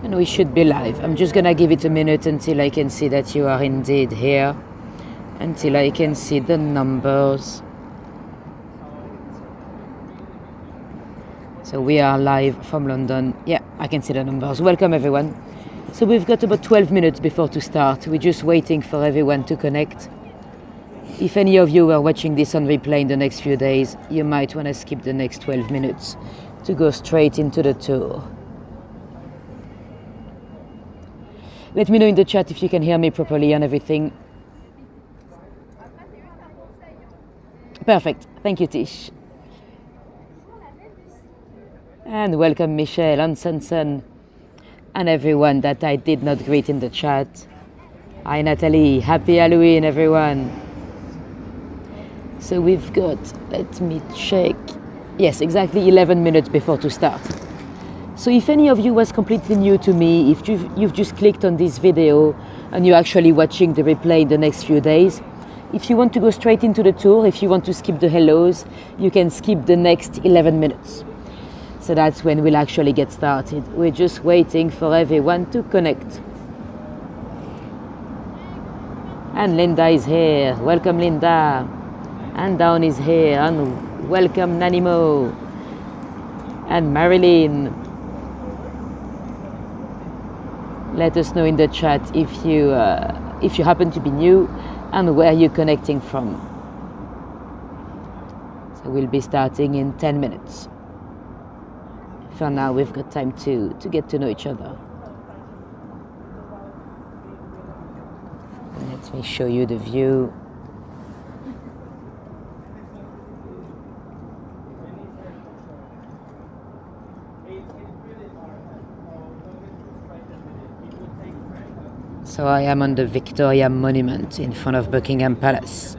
And we should be live. I'm just gonna give it a minute until I can see that you are indeed here, until I can see the numbers. So we are live from London. Yeah, I can see the numbers. Welcome everyone. So we've got about 12 minutes before to start. We're just waiting for everyone to connect. If any of you are watching this on replay in the next few days, you might want to skip the next 12 minutes to go straight into the tour. Let me know in the chat if you can hear me properly and everything. Perfect. Thank you, Tish. And welcome Michelle, Hansensen, and everyone that I did not greet in the chat. Hi Natalie, happy Halloween everyone. So we've got, let me check, yes, exactly 11 minutes before to start. So if any of you was completely new to me, if you've just clicked on this video and you're actually watching the replay in the next few days, if you want to go straight into the tour, if you want to skip the hellos, you can skip the next 11 minutes. So that's when we'll actually get started. We're just waiting for everyone to connect. And Linda is here. Welcome Linda. And Dawn is here. And welcome Nanimo. And Marilyn. Let us know in the chat if you happen to be new and where you're connecting from. So we'll be starting in 10 minutes. For now, we've got time to get to know each other. Let me show you the view. So I am on the Victoria Monument in front of Buckingham Palace.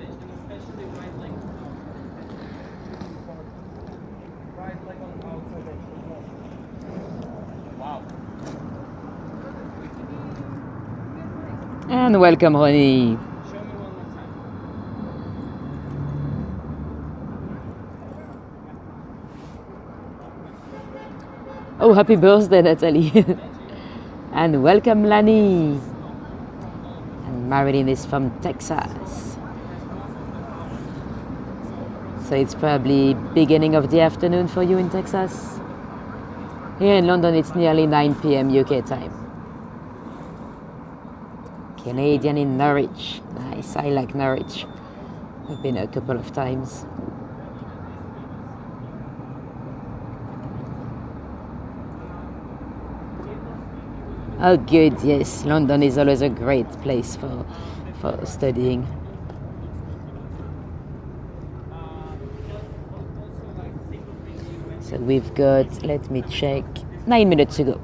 And welcome Ronnie. Oh, happy birthday Natalie. And welcome Lani. Marilyn is from Texas. So it's probably beginning of the afternoon for you in Texas. Here in London it's nearly 9 p.m. UK time. Canadian in Norwich. Nice, I like Norwich. I've been a couple of times. Oh good, yes, London is always a great place for studying. So we've got, let me check, 9 minutes to go.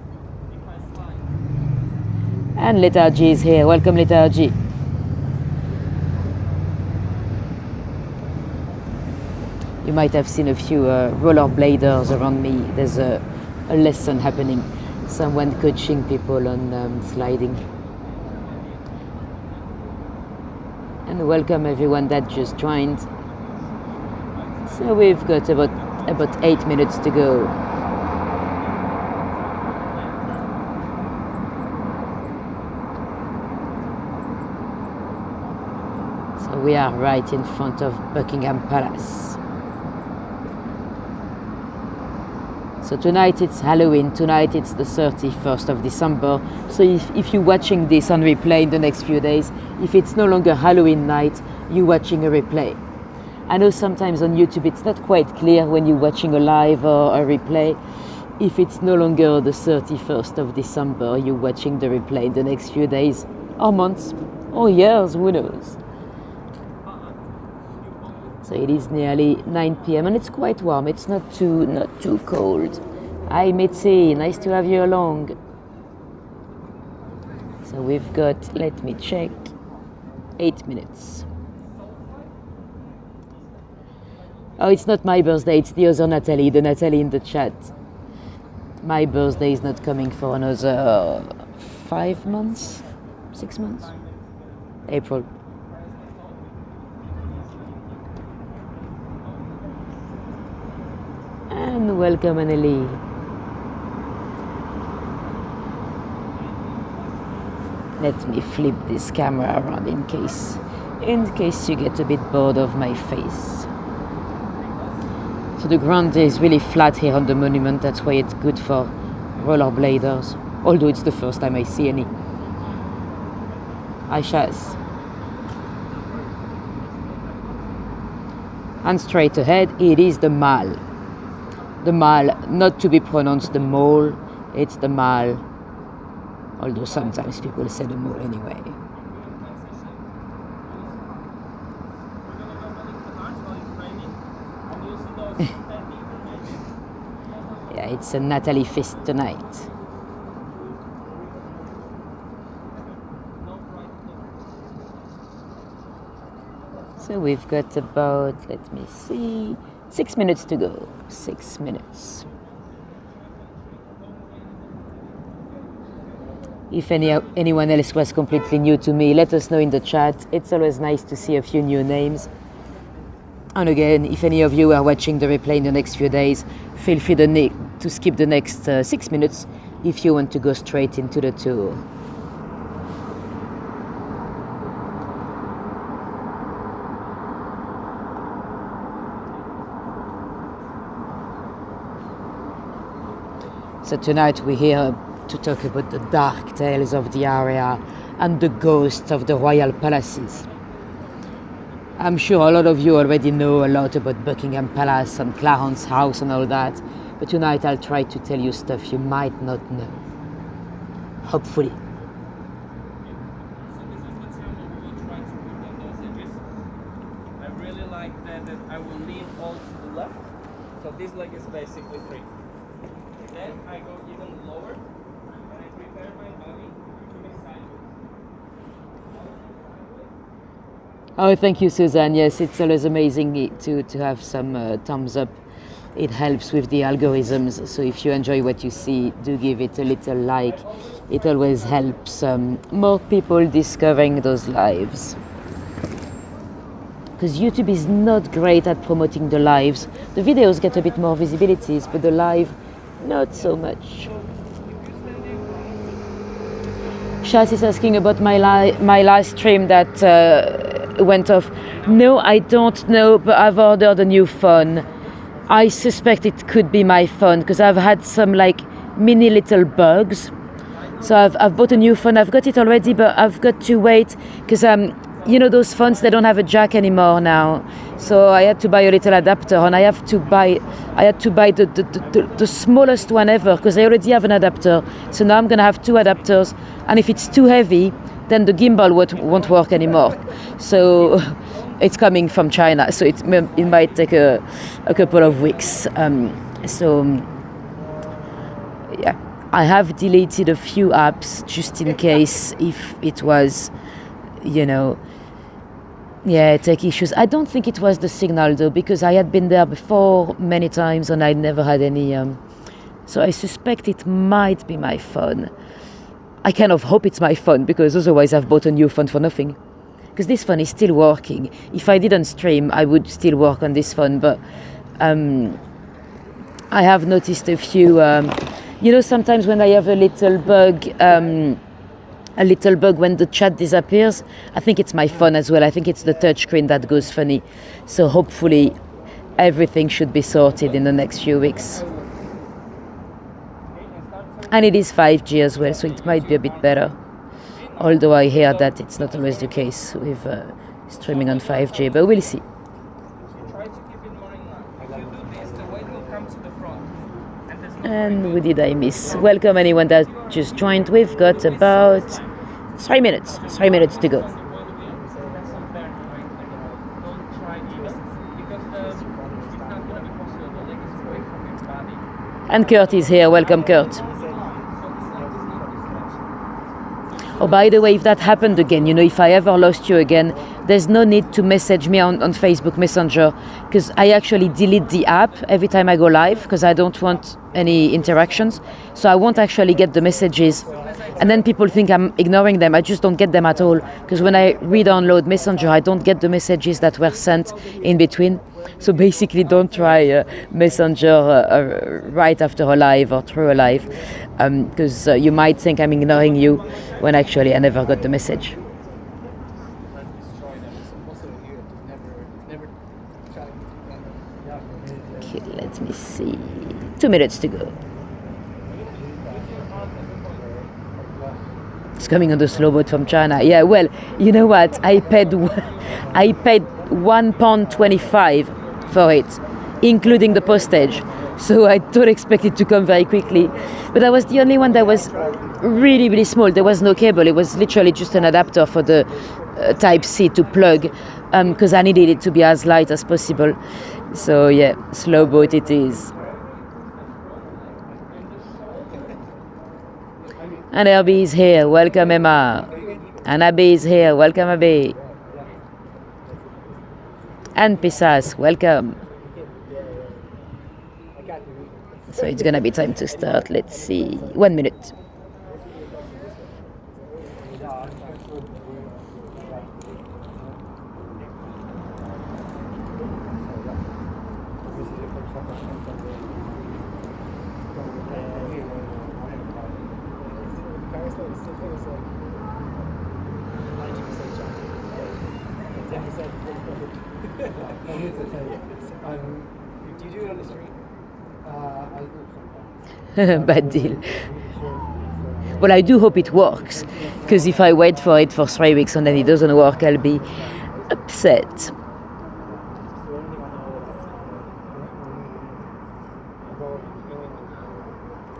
And Lethargy is here, welcome Lethargy. You might have seen a few rollerbladers around me. There's a lesson happening. Someone coaching people on sliding. And welcome everyone that just joined. So we've got about 8 minutes to go. So we are right in front of Buckingham Palace. So tonight it's Halloween, tonight it's the 31st of December. So if you're watching this on replay in the next few days, if it's no longer Halloween night, you're watching a replay. I know sometimes on YouTube it's not quite clear when you're watching a live or a replay. If it's no longer the 31st of December, you're watching the replay in the next few days, or months, or years, who knows. So it is nearly 9 p.m. and it's quite warm. It's not too cold. Hi Mitzi, nice to have you along. So we've got, let me check, 8 minutes. Oh, it's not my birthday, it's the other Natalie, the Natalie in the chat. My birthday is not coming for another 5 months, 6 months, April. And welcome Anneli. Let me flip this camera around in case you get a bit bored of my face. So the ground is really flat here on the monument. That's why it's good for rollerbladers. Although it's the first time I see any. Aishas. And straight ahead, it is the Mall. The Mall, not to be pronounced the mall, it's the Mall. Although sometimes people say the mall anyway. Yeah, it's a Natalie feast tonight. So we've got about, let me see, 6 minutes to go. 6 minutes. If anyone else was completely new to me, let us know in the chat. It's always nice to see a few new names. And again, if any of you are watching the replay in the next few days, feel free to skip the next 6 minutes if you want to go straight into the tour. So tonight we're here to talk about the dark tales of the area and the ghosts of the royal palaces. I'm sure a lot of you already know a lot about Buckingham Palace and Clarence House and all that, but tonight I'll try to tell you stuff you might not know. Hopefully. I really like that I will lean all to the left, so this leg is basically free. Then I go even lower, and I prepare my body to be sideways. Oh, thank you, Suzanne. Yes, it's always amazing to have some thumbs up. It helps with the algorithms. So if you enjoy what you see, do give it a little like. It always helps more people discovering those lives. Because YouTube is not great at promoting the lives. The videos get a bit more visibilities, but the live, not so much. Shaz is asking about my live stream that went off. No, I don't know, but I've ordered a new phone. I suspect it could be my phone because I've had some like mini little bugs. So I've bought a new phone. I've got it already, but I've got to wait because you know those phones, they don't have a jack anymore now. So I had to buy a little adapter, and I had to buy the smallest one ever because I already have an adapter. So now I'm gonna have 2 adapters, and if it's too heavy, then the gimbal won't work anymore. So it's coming from China, so it might take a couple of weeks. Yeah, I have deleted a few apps just in case if it was, you know, tech issues. I don't think it was the signal though, because I had been there before many times and I never had any. So I suspect it might be my phone. I kind of hope it's my phone because otherwise I've bought a new phone for nothing. Because this phone is still working. If I didn't stream, I would still work on this phone. But I have noticed a few. You know, sometimes when I have a little bug when the chat disappears, I think it's my phone as well. I think it's the touchscreen that goes funny. So hopefully everything should be sorted in the next few weeks. And it is 5G as well, so it might be a bit better. Although I hear that it's not always the case with streaming on 5G, but we'll see. Try to keep in mind that if you do this, the weight will come to the front. And who did I miss? Welcome anyone that just joined. We've got about 3 minutes. 3 minutes to go. And Kurt is here. Welcome, Kurt. Oh, by the way, if that happened again, you know, if I ever lost you again, there's no need to message me on Facebook Messenger because I actually delete the app every time I go live because I don't want any interactions. So I won't actually get the messages. And then people think I'm ignoring them. I just don't get them at all, because when I re-download Messenger, I don't get the messages that were sent in between. So basically, don't try Messenger right after a live or through a live, because you might think I'm ignoring you when actually I never got the message. Okay, let me see. 2 minutes to go. It's coming on the slow boat from China. Yeah, well, you know what? I paid £1.25 for it, including the postage. So I don't expect it to come very quickly. But that was the only one that was really, really small. There was no cable. It was literally just an adapter for the Type-C to plug, because I needed it to be as light as possible. So yeah, slow boat it is. And Abby is here. Welcome, Emma. And Abby is here. Welcome, Abby. And Pisas, welcome. So it's gonna be time to start. Let's see. 1 minute. Do you do it on the street? Bad deal. Well, I do hope it works, because if I wait for it for 3 weeks and then it doesn't work, I'll be upset.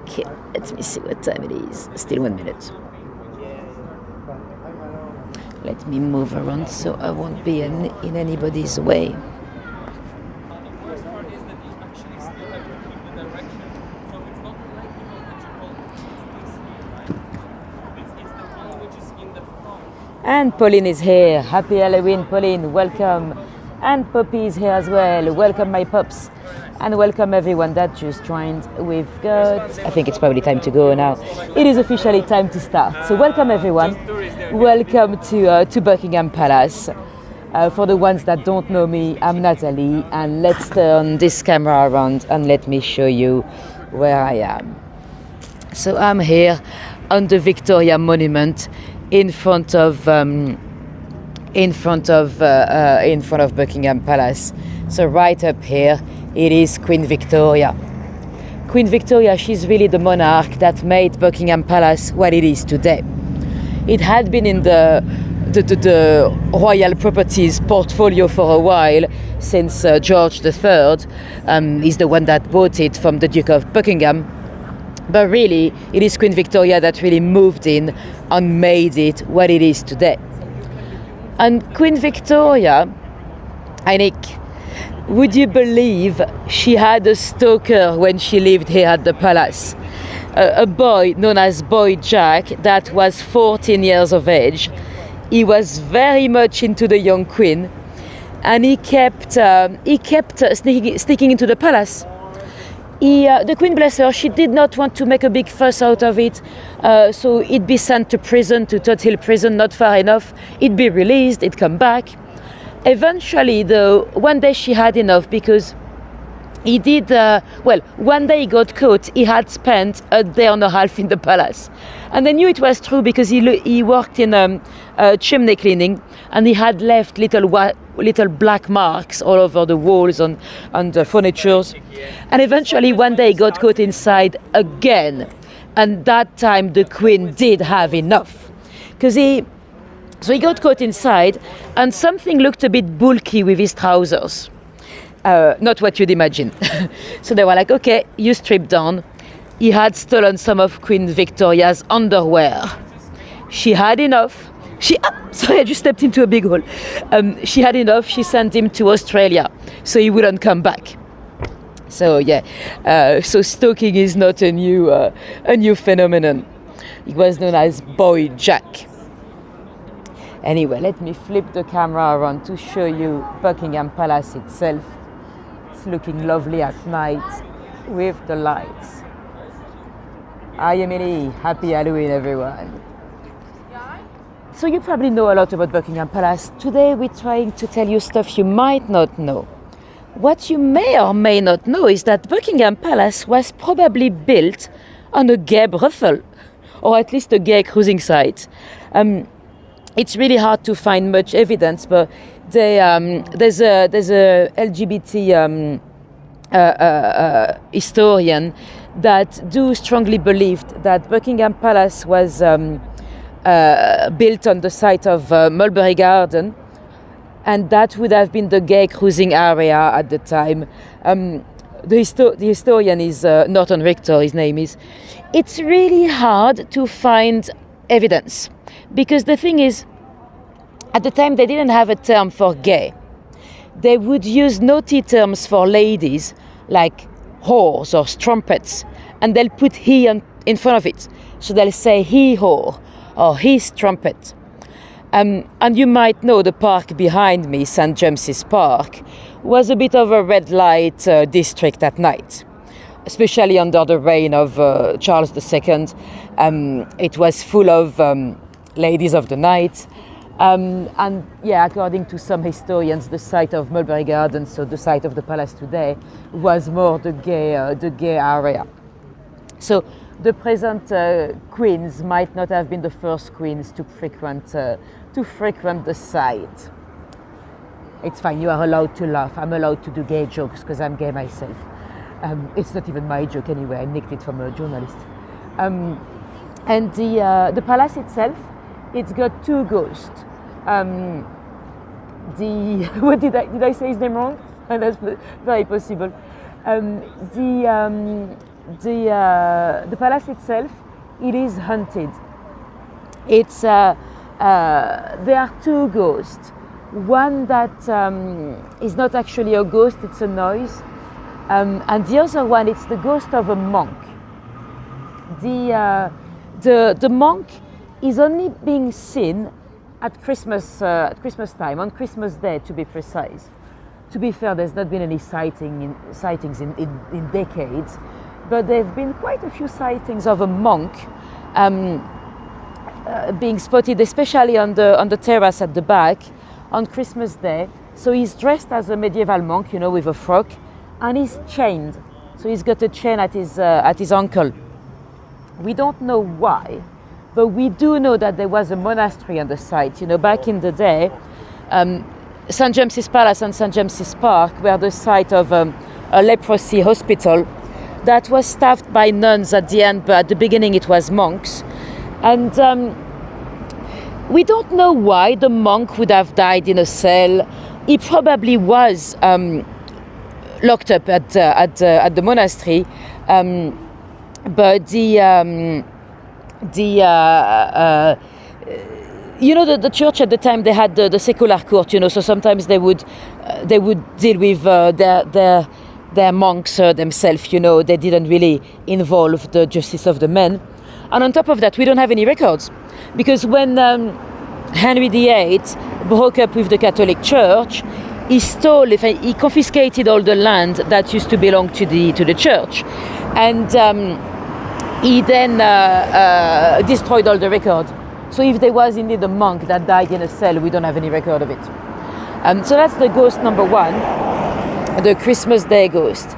Okay, let me see what time it is. Still 1 minute. Let me move around so I won't be in anybody's way. And Pauline is here. Happy Halloween, Pauline. Welcome. And Poppy is here as well. Welcome, my pups. And welcome everyone that just joined. We've got, I think it's probably time to go now. It is officially time to start. So welcome everyone. Welcome to Buckingham Palace. For the ones that don't know me, I'm Natalie, and let's turn this camera around and let me show you where I am. So I'm here on the Victoria Monument in front of Buckingham Palace. So right up here, it is Queen Victoria. Queen Victoria, she's really the monarch that made Buckingham Palace what it is today. It had been in the royal properties portfolio for a while, since George III is the one that bought it from the Duke of Buckingham. But really, it is Queen Victoria that really moved in and made it what it is today. And Queen Victoria, Nick, would you believe she had a stalker when she lived here at the palace? A boy known as Boy Jack that was 14 years of age. He was very much into the young queen, and he kept sneaking into the palace. The Queen, bless her, she did not want to make a big fuss out of it, so he'd be sent to prison, to Todd Hill prison, not far enough. He'd be released, he'd come back. Eventually, though, one day she had enough, because he did, one day he got caught. He had spent a day and a half in the palace. And they knew it was true, because he worked in chimney cleaning, and he had left little black marks all over the walls and the furniture. And eventually one day he got caught inside again. And that time the Queen did have enough. Because he got caught inside, and something looked a bit bulky with his trousers. Not what you'd imagine. So they were like, okay, you strip down. He had stolen some of Queen Victoria's underwear. She had enough. Sorry, I just stepped into a big hole. She had enough. She sent him to Australia, so he wouldn't come back. So yeah, so stalking is not a new phenomenon. It was known as Boy Jack. Anyway, let me flip the camera around to show you Buckingham Palace itself. It's looking lovely at night with the lights. Hi Emily, happy Halloween everyone. So you probably know a lot about Buckingham Palace. Today we're trying to tell you stuff you might not know. What you may or may not know is that Buckingham Palace was probably built on a gay brothel, or at least a gay cruising site. It's really hard to find much evidence, but there's a LGBT historian that do strongly believed that Buckingham Palace was built on the site of Mulberry Garden, and that would have been the gay cruising area at the time. The historian is Norton Richter, his name is. It's really hard to find evidence, because the thing is, at the time they didn't have a term for gay. They would use naughty terms for ladies, like whores or strumpets, and they'll put he in front of it. So they'll say he whore or he strumpet. And you might know the park behind me, St. James's Park, was a bit of a red light district at night, especially under the reign of Charles II. It was full of ladies of the night. And yeah, according to some historians, the site of Mulberry Gardens, so the site of the palace today, was more the gay area. So the present queens might not have been the first queens to frequent the site. It's fine, you are allowed to laugh. I'm allowed to do gay jokes because I'm gay myself. It's not even my joke anyway, I nicked it from a journalist. And the palace itself, it's got two ghosts. What did I say his name wrong? And that's very possible. The palace itself, it is haunted. It's there are two ghosts. One that is not actually a ghost; it's a noise, and the other one, it's the ghost of a monk. The monk is only being seen at Christmas time, on Christmas Day to be precise. To be fair, there's not been any sightings in decades, but there have been quite a few sightings of a monk being spotted, especially on the terrace at the back on Christmas Day. So he's dressed as a medieval monk, with a frock, and he's chained. So he's got a chain at his ankle. We don't know why, but we do know that there was a monastery on the site. Back in the day, St. James's Palace and St. James's Park were the site of a leprosy hospital that was staffed by nuns at the end, but at the beginning it was monks. And we don't know why the monk would have died in a cell. He probably was locked up at the monastery, but the church at the time, they had the secular court, so sometimes they would deal with their monks themselves, they didn't really involve the justice of the men. And on top of that, we don't have any records, because when Henry VIII broke up with the Catholic Church, he confiscated all the land that used to belong to the church, and he then destroyed all the records. So if there was indeed a monk that died in a cell, we don't have any record of it. So that's the ghost number one, the Christmas Day ghost.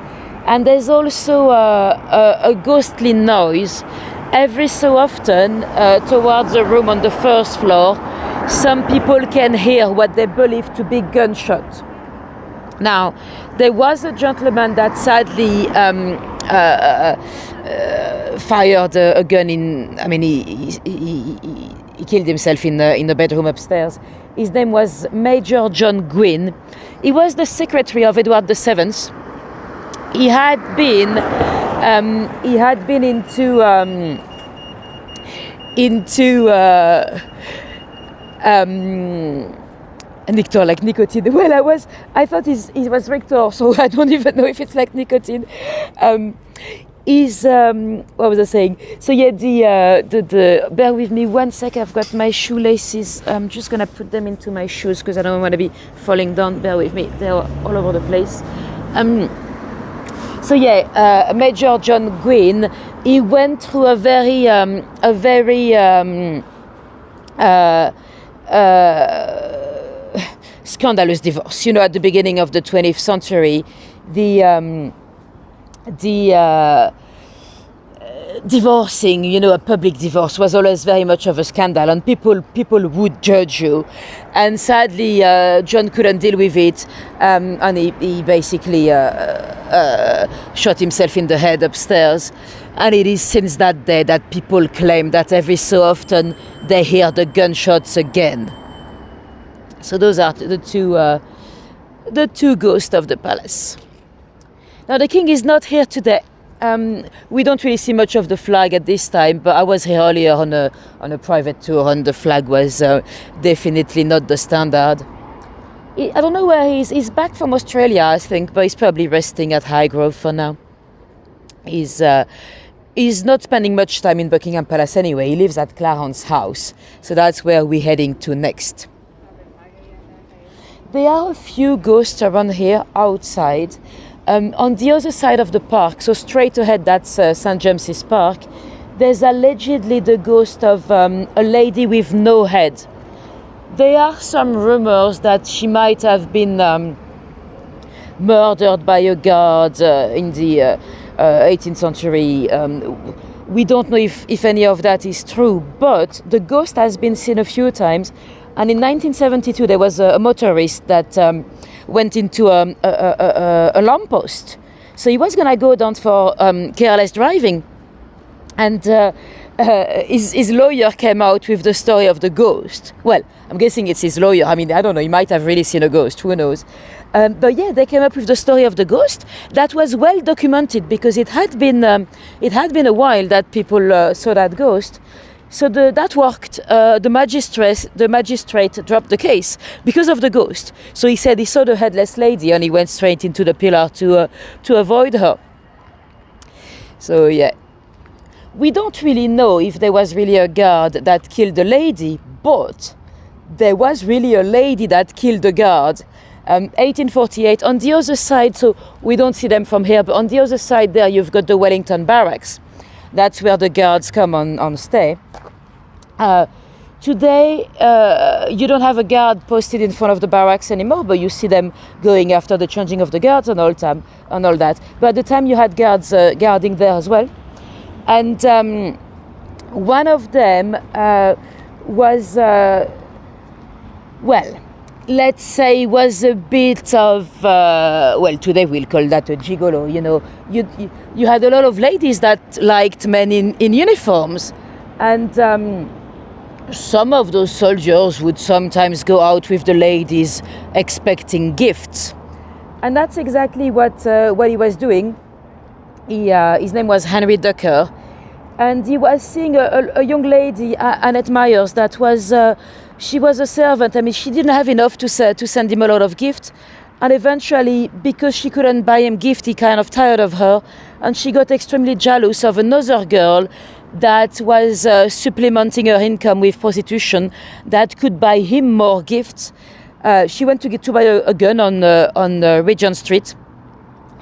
And there's also a ghostly noise. Every so often, towards a room on the first floor, some people can hear what they believe to be gunshot. Now, there was a gentleman that sadly fired a gun he killed himself in the bedroom upstairs. His name was Major John Gwynn. He was the secretary of Edward VII. He had been Nictor, like nicotine. Well, I thought he was Richter, so I don't even know if it's like nicotine. What was I saying? So yeah, the bear with me one sec. I've got my shoelaces. I'm just gonna put them into my shoes because I don't want to be falling down. Bear with me. They're all over the place. So yeah, Major John Gwynne, he went through a very scandalous divorce. You know, at the beginning of the 20th century, the divorcing, you know, a public divorce was always very much of a scandal, and people would judge you. And sadly, John couldn't deal with it, and he basically shot himself in the head upstairs. And it is since that day that people claim that every so often they hear the gunshots again. So those are the two ghosts of the palace. Now the king is not here today. We don't really see much of the flag at this time, but I was here earlier on a private tour, and the flag was definitely not the standard. I don't know where he is. He's back from Australia, I think, but he's probably resting at Highgrove for now. He's not spending much time in Buckingham Palace anyway. He lives at Clarence House, so that's where we're heading to next. There are a few ghosts around here outside. On the other side of the park, so straight ahead, that's St. James's Park, there's allegedly the ghost of a lady with no head. There are some rumors that she might have been murdered by a guard in the 18th century. We don't know if any of that is true, but the ghost has been seen a few times. And in 1972, there was a motorist that went into a lamppost. So he was going to go down for careless driving. And his lawyer came out with the story of the ghost. Well, I'm guessing it's his lawyer. I mean, I don't know. He might have really seen a ghost. Who knows? But yeah, they came up with the story of the ghost that was well documented, because it had been a while that people saw that ghost. So that worked. The magistrate dropped the case because of the ghost. So he said he saw the headless lady and he went straight into the pillar to avoid her. So yeah, we don't really know if there was really a guard that killed the lady, but there was really a lady that killed the guard. 1848 on the other side. So we don't see them from here, but on the other side there you've got the Wellington Barracks. That's where the guards come on stay. Today, you don't have a guard posted in front of the barracks anymore, but you see them going after the changing of the guards and all that. But at the time, you had guards guarding there as well. And one of them was, let's say, was a bit of, today we'll call that a gigolo. You know, you had a lot of ladies that liked men in uniforms. And some of those soldiers would sometimes go out with the ladies expecting gifts. And that's exactly what he was doing. His name was Henry Ducker. And he was seeing a young lady, Annette Myers, that was... she was a servant. I mean, she didn't have enough to send him a lot of gifts. And eventually, because she couldn't buy him gift, he kind of tired of her. And she got extremely jealous of another girl that was supplementing her income with prostitution that could buy him more gifts. She went to buy a gun on Regent Street.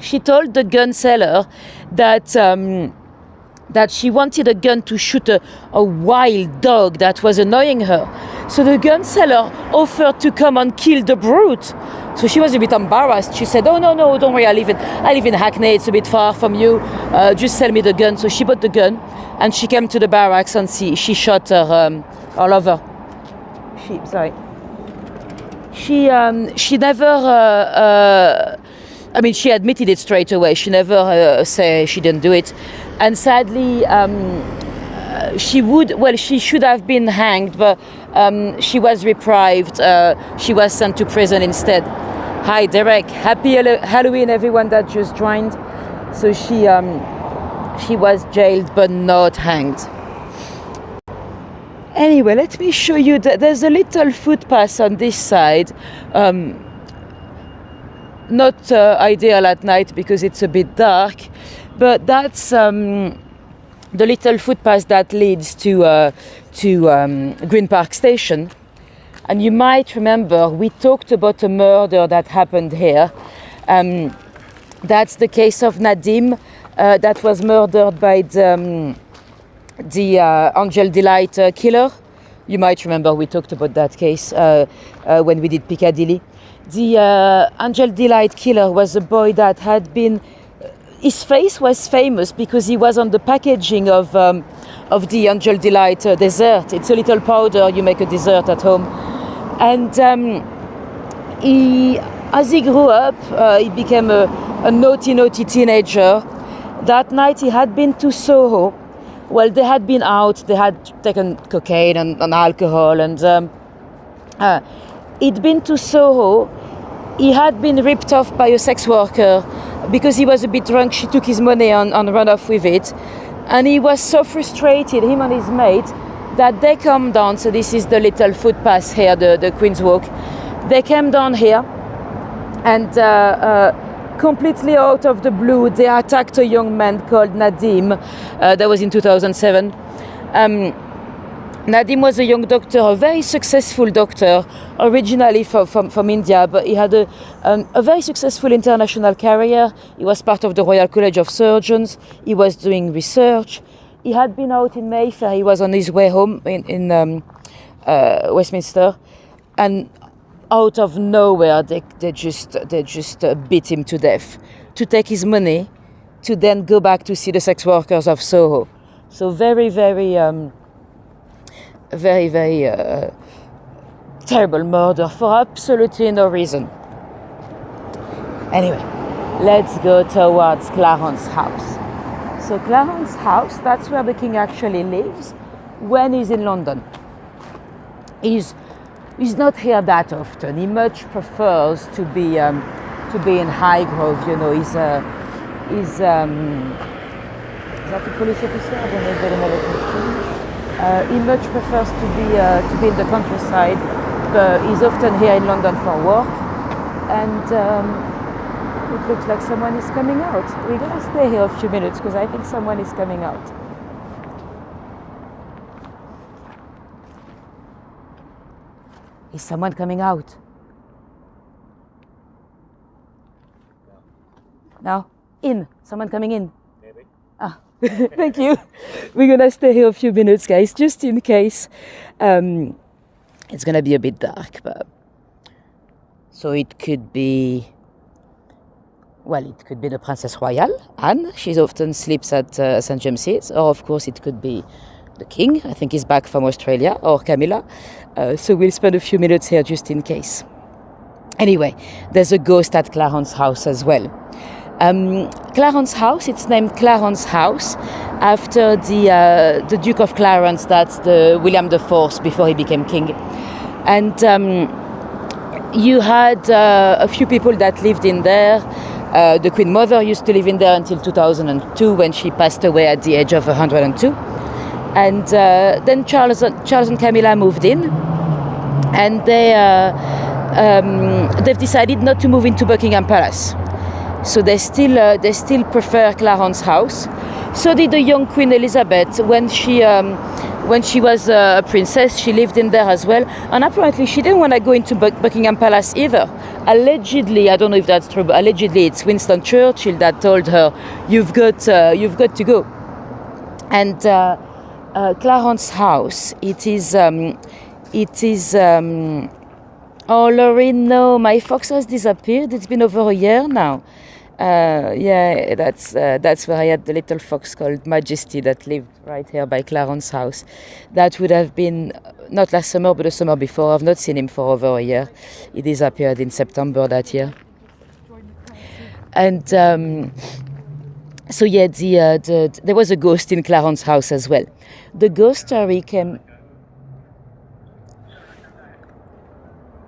She told the gun seller that she wanted a gun to shoot a wild dog that was annoying her. So the gun seller offered to come and kill the brute. So she was a bit embarrassed. She said, "Oh no, don't worry, I live in Hackney, it's a bit far from you. Just sell me the gun." So she bought the gun and she came to the barracks and she shot her lover. She never I mean, she admitted it straight away. She never say she didn't do it. And sadly, she should have been hanged, but she was deprived. She was sent to prison instead. Hi, Derek. Happy Halloween, everyone that just joined. So she was jailed, but not hanged. Anyway, let me show you that there's a little footpath on this side. Not ideal at night because it's a bit dark, but that's the little footpath that leads to Green Park Station. And you might remember we talked about a murder that happened here. That's the case of Nadim, that was murdered by the Angel Delight killer. You might remember we talked about that case when we did Piccadilly. The Angel Delight killer was a boy that had been. His face was famous because he was on the packaging of the Angel Delight dessert. It's a little powder, you make a dessert at home. And as he grew up, he became a naughty teenager. That night he had been to Soho. Well, they had been out, they had taken cocaine and alcohol, and he'd been to Soho. He had been ripped off by a sex worker because he was a bit drunk. She took his money and ran off with it. And he was so frustrated, him and his mate, that they come down. So this is the little footpath here, the Queen's Walk. They came down here and completely out of the blue, they attacked a young man called Nadim. That was in 2007. Nadim was a young doctor, a very successful doctor, originally from India, but he had a very successful international career. He was part of the Royal College of Surgeons. He was doing research. He had been out in Mayfair. He was on his way home in Westminster, and out of nowhere, they just beat him to death to take his money, to then go back to see the sex workers of Soho. So very terrible murder for absolutely no reason. Anyway, let's go towards Clarence House. So Clarence House, that's where the king actually lives when he's in London. He's not here that often. He much prefers to be in Highgrove. You know, is that a police officer? I don't know if they know the question. He much prefers to be in the countryside, but he's often here in London for work. And it looks like someone is coming out. We're gonna stay here a few minutes because I think someone is coming out. Is someone coming out? No? In? Someone coming in? Maybe. Ah, thank you. We're gonna stay here a few minutes, guys, just in case. It's gonna be a bit dark, but so it could be. Well, it could be the Princess Royale, Anne. She often sleeps at St. James's, or of course it could be the King. I think he's back from Australia, or Camilla. So we'll spend a few minutes here just in case. Anyway, there's a ghost at Clarence House as well. Clarence House, it's named Clarence House after the Duke of Clarence, that's the William IV before he became king. And you had a few people that lived in there. The Queen Mother used to live in there until 2002 when she passed away at the age of 102. And then Charles and Camilla moved in, and they've decided not to move into Buckingham Palace. So they still prefer Clarence House. So did the young Queen Elizabeth when she was a princess. She lived in there as well, and apparently she didn't want to go into Buckingham Palace either. Allegedly, I don't know if that's true, but allegedly it's Winston Churchill that told her, "You've got to go." And Clarence House, it is. Oh, Laurie, no, my fox has disappeared. It's been over a year now. Yeah, that's where I had the little fox called Majesty that lived right here by Clarence House. That would have been not last summer, but the summer before. I've not seen him for over a year. He disappeared in September that year. And so yeah, there was a ghost in Clarence House as well. The ghost story came.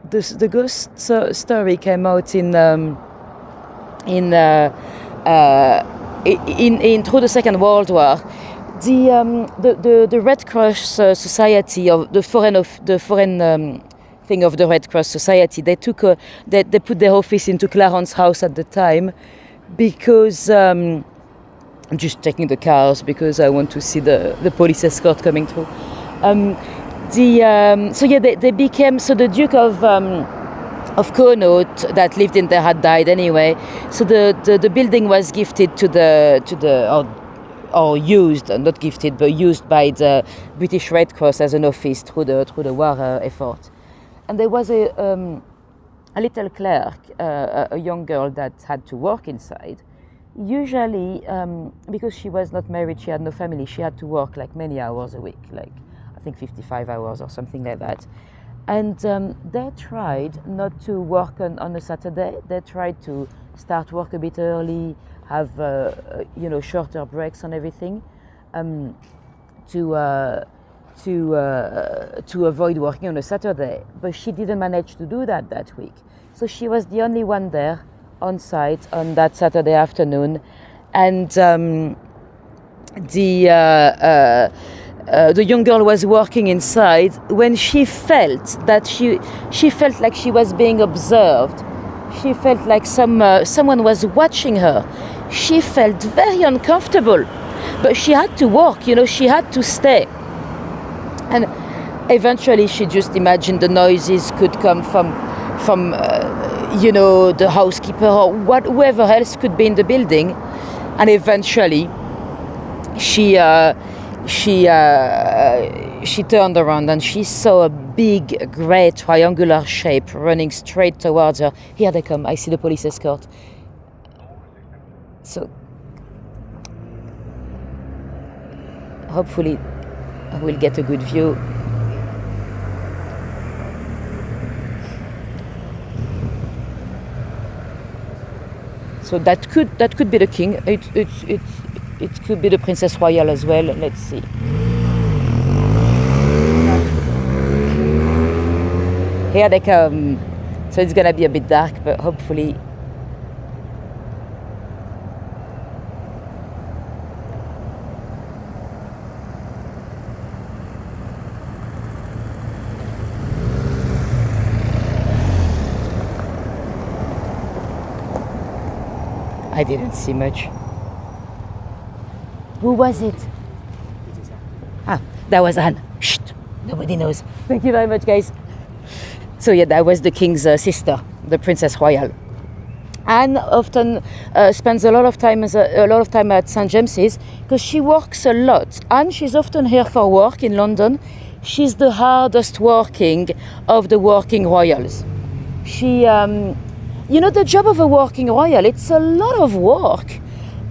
The ghost story came out in through the Second World War. The Red Cross Society of the foreign thing of the Red Cross Society, they put their office into Clarence House at the time because I'm just checking the cars because I want to see the police escort coming through. So yeah, they became, so the Duke of of co-note that lived in there had died anyway. So the building was gifted to the or used, not gifted, but used by the British Red Cross as an office through the war effort. And there was a little clerk, a young girl that had to work inside. Usually, because she was not married, she had no family, she had to work like many hours a week, like I think 55 hours or something like that. And they tried not to work on a Saturday. They tried to start work a bit early, have shorter breaks and everything, to avoid working on a Saturday. But she didn't manage to do that week. So she was the only one there on site on that Saturday afternoon, and the young girl was working inside when she felt that she felt like she was being observed. She felt like someone was watching her. She felt very uncomfortable, but she had to work, she had to stay. And eventually she just imagined the noises could come from the housekeeper or whoever else could be in the building. And eventually she turned around and she saw a big grey triangular shape running straight towards her. Here they come. I see the police escort. So hopefully I will get a good view. So that could be the king. It could be the Princess Royal as well. Let's see. Here they come. So it's gonna be a bit dark, but hopefully. I didn't see much. Who was it? Ah, that was Anne. Shh, nobody knows. Thank you very much, guys. So yeah, that was the king's sister, the Princess Royal. Anne often spends a lot of time at St. James's because she works a lot. And she's often here for work in London. She's the hardest working of the working royals. She, the job of a working royal, it's a lot of work.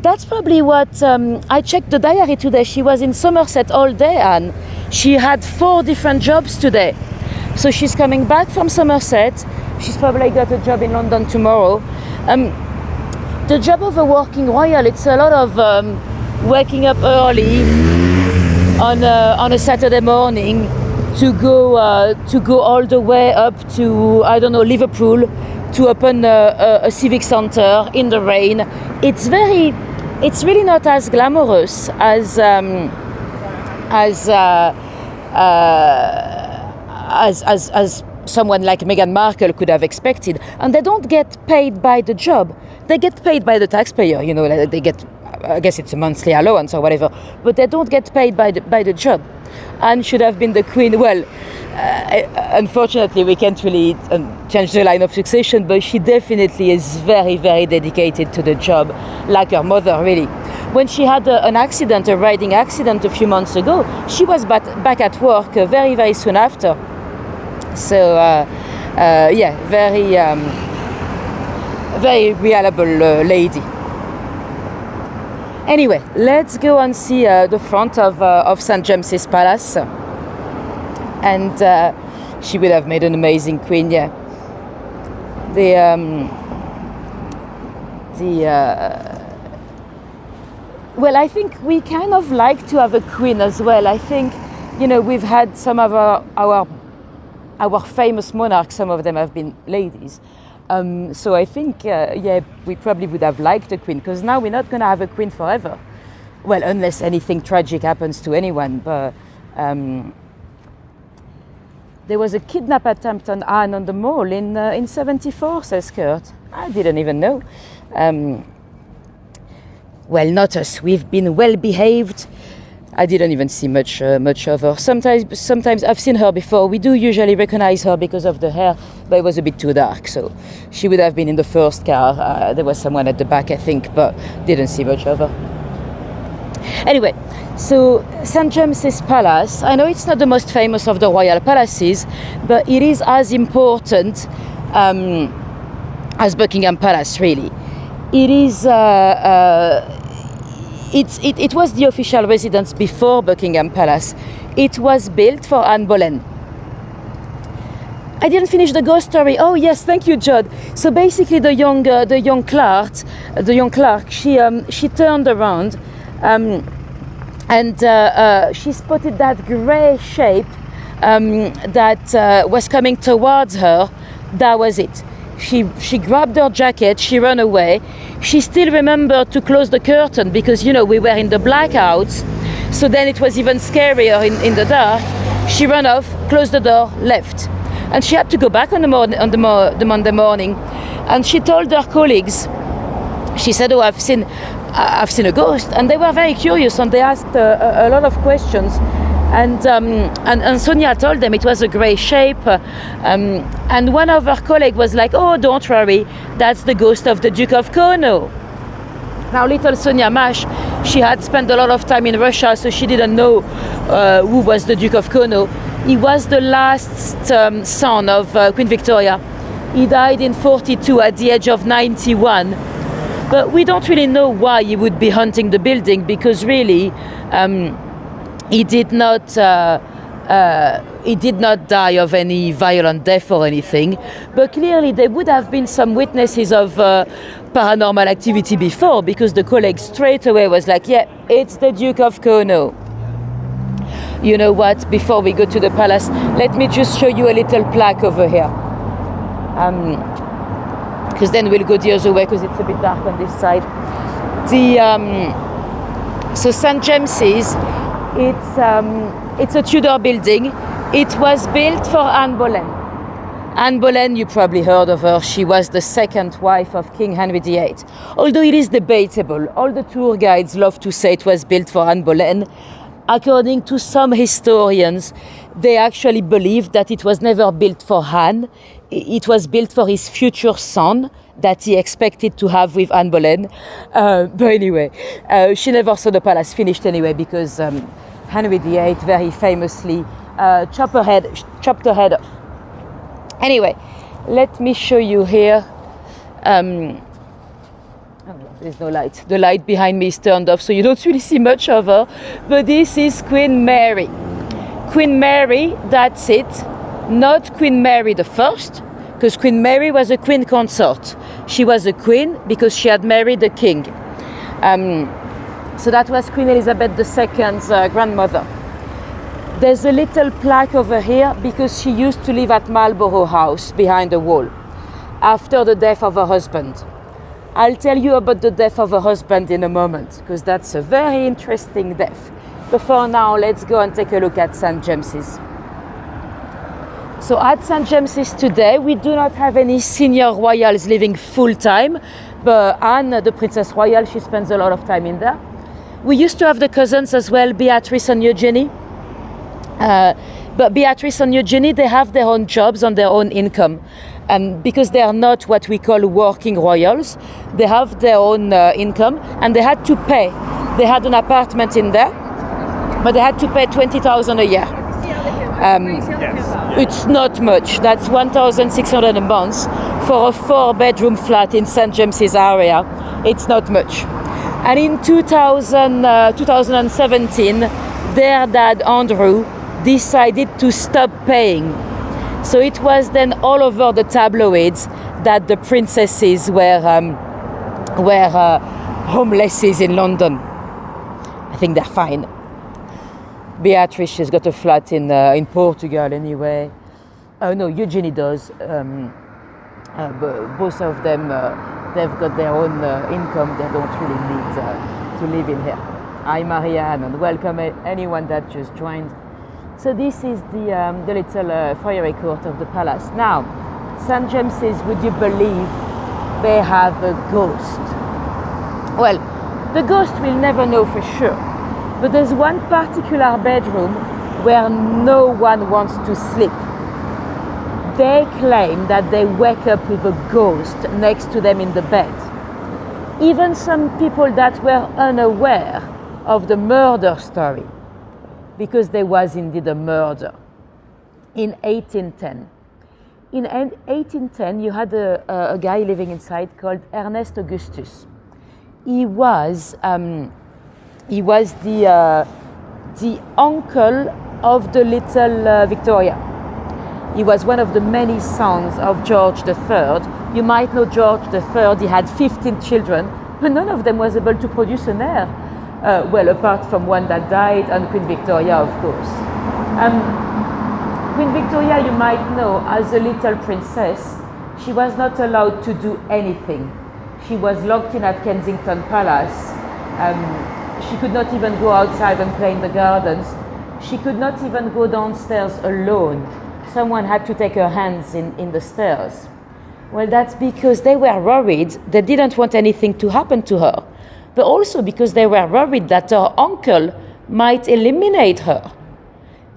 That's probably what, I checked the diary today. She was in Somerset all day, and she had 4 different jobs today. So she's coming back from Somerset. She's probably got a job in London tomorrow. The job of a working royal, it's a lot of waking up early on a Saturday morning to go all the way up to, I don't know, Liverpool, to open a civic center in the rain. It's really not as glamorous as someone like Meghan Markle could have expected. And they don't get paid by the job. They get paid by the taxpayer. They get, I guess it's a monthly allowance or whatever, but they don't get paid by the job. Anne should have been the queen. Well, unfortunately, we can't really change the line of succession, but she definitely is very, very dedicated to the job, like her mother, really. When she had an accident, a riding accident a few months ago, she was back at work very, very soon after. So, very reliable lady. Anyway, let's go and see the front of St. James's Palace. And she would have made an amazing queen, yeah. Well, I think we kind of like to have a queen as well. I think, we've had some of our famous monarchs, some of them have been ladies. So I think, we probably would have liked a queen, because now we're not going to have a queen forever. Well, unless anything tragic happens to anyone. But there was a kidnap attempt on Anne on the Mall in 74, says Kurt. I didn't even know. Well, not us. We've been well behaved. I didn't even see much of her. Sometimes I've seen her before. We do usually recognize her because of the hair, but it was a bit too dark, so she would have been in the first car. There was someone at the back, I think, but didn't see much of her. Anyway, so St. James's Palace, I know it's not the most famous of the royal palaces, but it is as important as Buckingham Palace, really. It is it was the official residence before Buckingham Palace. It was built for Anne Boleyn. I didn't finish the ghost story. Oh yes, thank you, Judd. So basically, the young clerk, she turned around, and she spotted that grey shape that was coming towards her. That was it. She grabbed her jacket, she ran away. She still remembered to close the curtain because, you know, we were in the blackouts. So then it was even scarier in the dark. She ran off, closed the door, left. And she had to go back on the Monday morning. And she told her colleagues, she said, oh, I've seen a ghost. And they were very curious and they asked a lot of questions. And Sonia told them it was a grey shape. And one of her colleagues was like, oh, don't worry, that's the ghost of the Duke of Cornwall. Now, little Sonia Mash, she had spent a lot of time in Russia, so she didn't know who was the Duke of Cornwall. He was the last son of Queen Victoria. He died in 1942 at the age of 91. But we don't really know why he would be haunting the building, because really, he did not die of any violent death or anything, but clearly there would have been some witnesses of paranormal activity before, because the colleague straight away was like, yeah, it's the Duke of Cornwall. You know what, before we go to the palace, let me just show you a little plaque over here. Because then we'll go the other way, because it's a bit dark on this side. So St. James's, it's a Tudor building. It was built for Anne Boleyn. Anne Boleyn, you probably heard of her. She was the second wife of King Henry VIII. Although it is debatable, all the tour guides love to say it was built for Anne Boleyn. According to some historians, they actually believe that it was never built for Anne. It was built for his future son that he expected to have with Anne Boleyn. But anyway, she never saw the palace finished anyway, because Henry VIII very famously chopped her head off. Anyway, let me show you here. There's no light. The light behind me is turned off, so you don't really see much of her. But this is Queen Mary. Queen Mary, that's it. Not Queen Mary the First, because Queen Mary was a queen consort. She was a queen because she had married a king. So that was Queen Elizabeth II's grandmother. There's a little plaque over here because she used to live at Marlborough House behind the wall after the death of her husband. I'll tell you about the death of her husband in a moment, because that's a very interesting death. But for now, let's go and take a look at St. James's. So at St. James's today, we do not have any senior royals living full-time, but Anne, the Princess Royal, she spends a lot of time in there. We used to have the cousins as well, Beatrice and Eugenie. But Beatrice and Eugenie, they have their own jobs on their own income. Because they are not what we call working royals, they have their own income, and they had to pay. They had an apartment in there, but they had to pay $20,000 a year. It's not much. That's $1,600 a month for a 4-bedroom flat in St. James's area. It's not much. And in 2017, their dad Andrew decided to stop paying. So it was then all over the tabloids that the princesses were homelesses in London. I think they're fine. Beatrice, she's got a flat in Portugal anyway. Oh no, Eugenie does. But both of them, they've got their own income. They don't really need to live in here. Hi Marianne, and welcome anyone that just joined. So this is the little foyer court of the palace. Now, St. James's, would you believe they have a ghost? Well, the ghost will never know for sure, But there's one particular bedroom where no one wants to sleep. They claim that they wake up with a ghost next to them in the bed. Even some people that were unaware of the murder story, because there was indeed a murder in 1810. In 1810, you had a guy living inside called Ernest Augustus. He was the uncle of the little Victoria. He was one of the many sons of George III. You might know George III, he had 15 children, but none of them was able to produce an heir. Well, apart from one that died, and Queen Victoria, of course. Queen Victoria, you might know, as a little princess, she was not allowed to do anything. She was locked in at Kensington Palace. She could not even go outside and play in the gardens. She could not even go downstairs alone. Someone had to take her hands in the stairs. Well, that's because they were worried. They didn't want anything to happen to her, but also because they were worried that her uncle might eliminate her.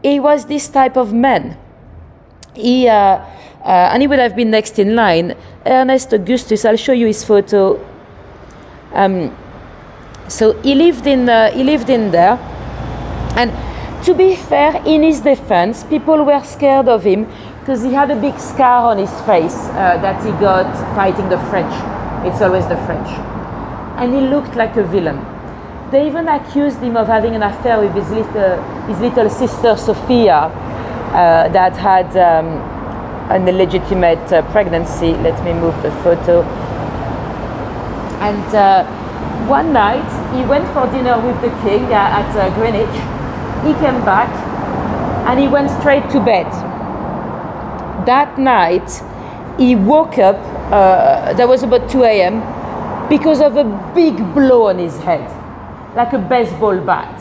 He was this type of man. And he would have been next in line. Ernest Augustus, I'll show you his photo. So he lived in there. And to be fair, in his defense, people were scared of him because he had a big scar on his face that he got fighting the French. It's always the French. And he looked like a villain. They even accused him of having an affair with his little sister Sophia that had an illegitimate pregnancy. Let me move the photo. And one night he went for dinner with the king at Greenwich. He came back and he went straight to bed. That night he woke up, that was about 2 a.m., because of a big blow on his head, like a baseball bat,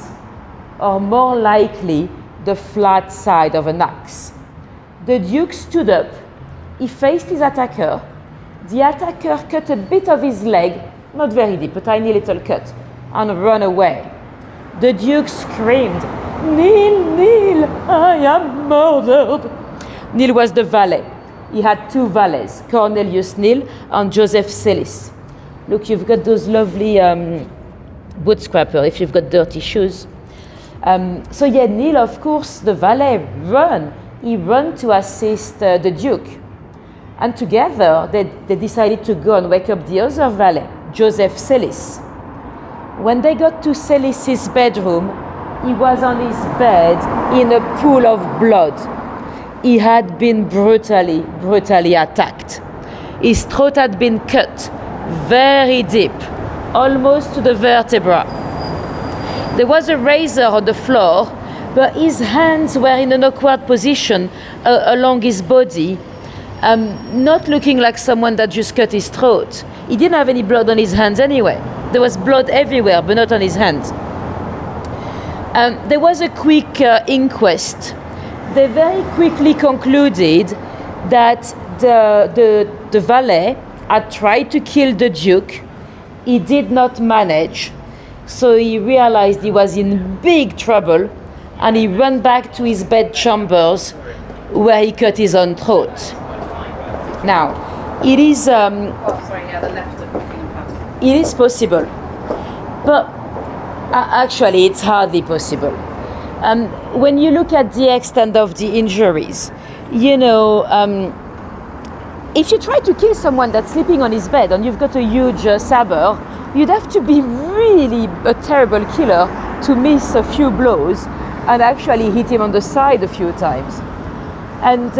or more likely the flat side of an axe. The Duke stood up, he faced his attacker. The attacker cut a bit of his leg, not very deep, a tiny little cut, and ran away. The Duke screamed, "Neil, Neil, I am murdered." Neil was the valet. He had two valets, Cornelius Neil and Joseph Sellis. Look, you've got those lovely boot scrapper if you've got dirty shoes. So yeah, Neil, of course, the valet, he ran to assist the Duke. And together, they decided to go and wake up the other valet, Joseph Sellis. When they got to Sellis's bedroom, he was on his bed in a pool of blood. He had been brutally attacked. His throat had been cut very deep, almost to the vertebra. There was a razor on the floor, but his hands were in an awkward position along his body, not looking like someone that just cut his throat. He didn't have any blood on his hands anyway. There was blood everywhere, but not on his hands. There was a quick inquest. They very quickly concluded that the valet had tried to kill the Duke. He did not manage, so he realized he was in big trouble, and he ran back to his bedchambers where he cut his own throat. Now, it is it is possible, but actually it's hardly possible. When you look at the extent of the injuries, you know, if you try to kill someone that's sleeping on his bed and you've got a huge saber, you'd have to be really a terrible killer to miss a few blows and actually hit him on the side a few times. And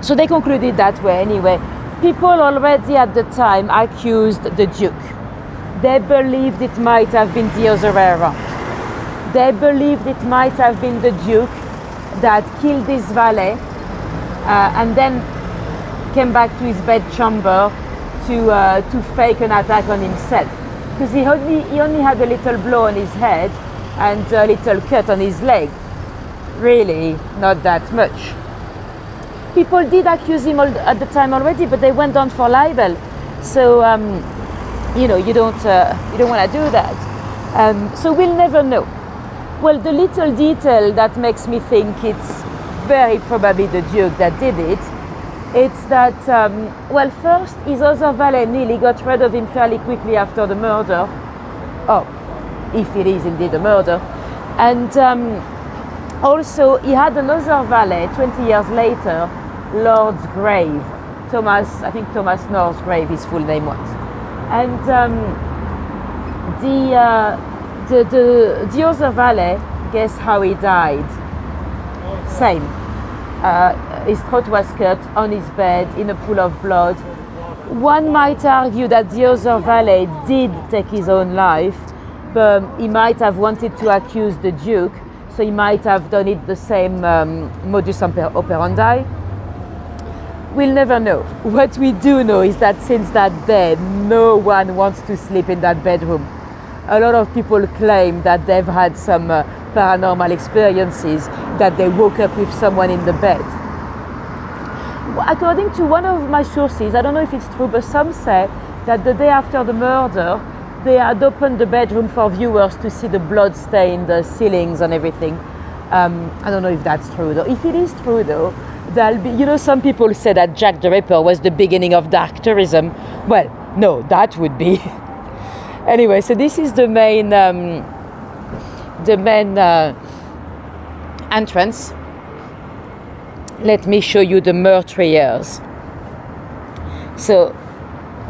so they concluded that way anyway. People already at the time accused the Duke. They believed it might have been the other way around. They believed it might have been the Duke that killed his valet and then came back to his bedchamber to fake an attack on himself, because he only had a little blow on his head and a little cut on his leg. Really, not that much. People did accuse him at the time already, but they went on for libel. So you know, you don't want to do that. So we'll never know. Well, the little detail that makes me think it's very probably the Duke that did it, it's that, well, first his other valet, Neil, got rid of him fairly quickly after the murder. Oh, if it is indeed a murder. And also he had another valet 20 years later, Lord's Grave. I think Thomas North's Grave, his full name was. And the other valet, guess how he died? Same. His throat was cut on his bed in a pool of blood. One might argue that the other valet did take his own life, but he might have wanted to accuse the Duke, so he might have done it the same modus operandi. We'll never know. What we do know is that since that day, no one wants to sleep in that bedroom. A lot of people claim that they've had some paranormal experiences, that they woke up with someone in the bed. According to one of my sources, I don't know if it's true, but some say that the day after the murder, they had opened the bedroom for viewers to see the blood-stained ceilings and everything. I don't know if that's true though. If it is true though, there'll be, you know, some people say that Jack the Ripper was the beginning of dark tourism. Well, no, that would be. Anyway, so this is the main entrance. Let me show you the meurtriers. So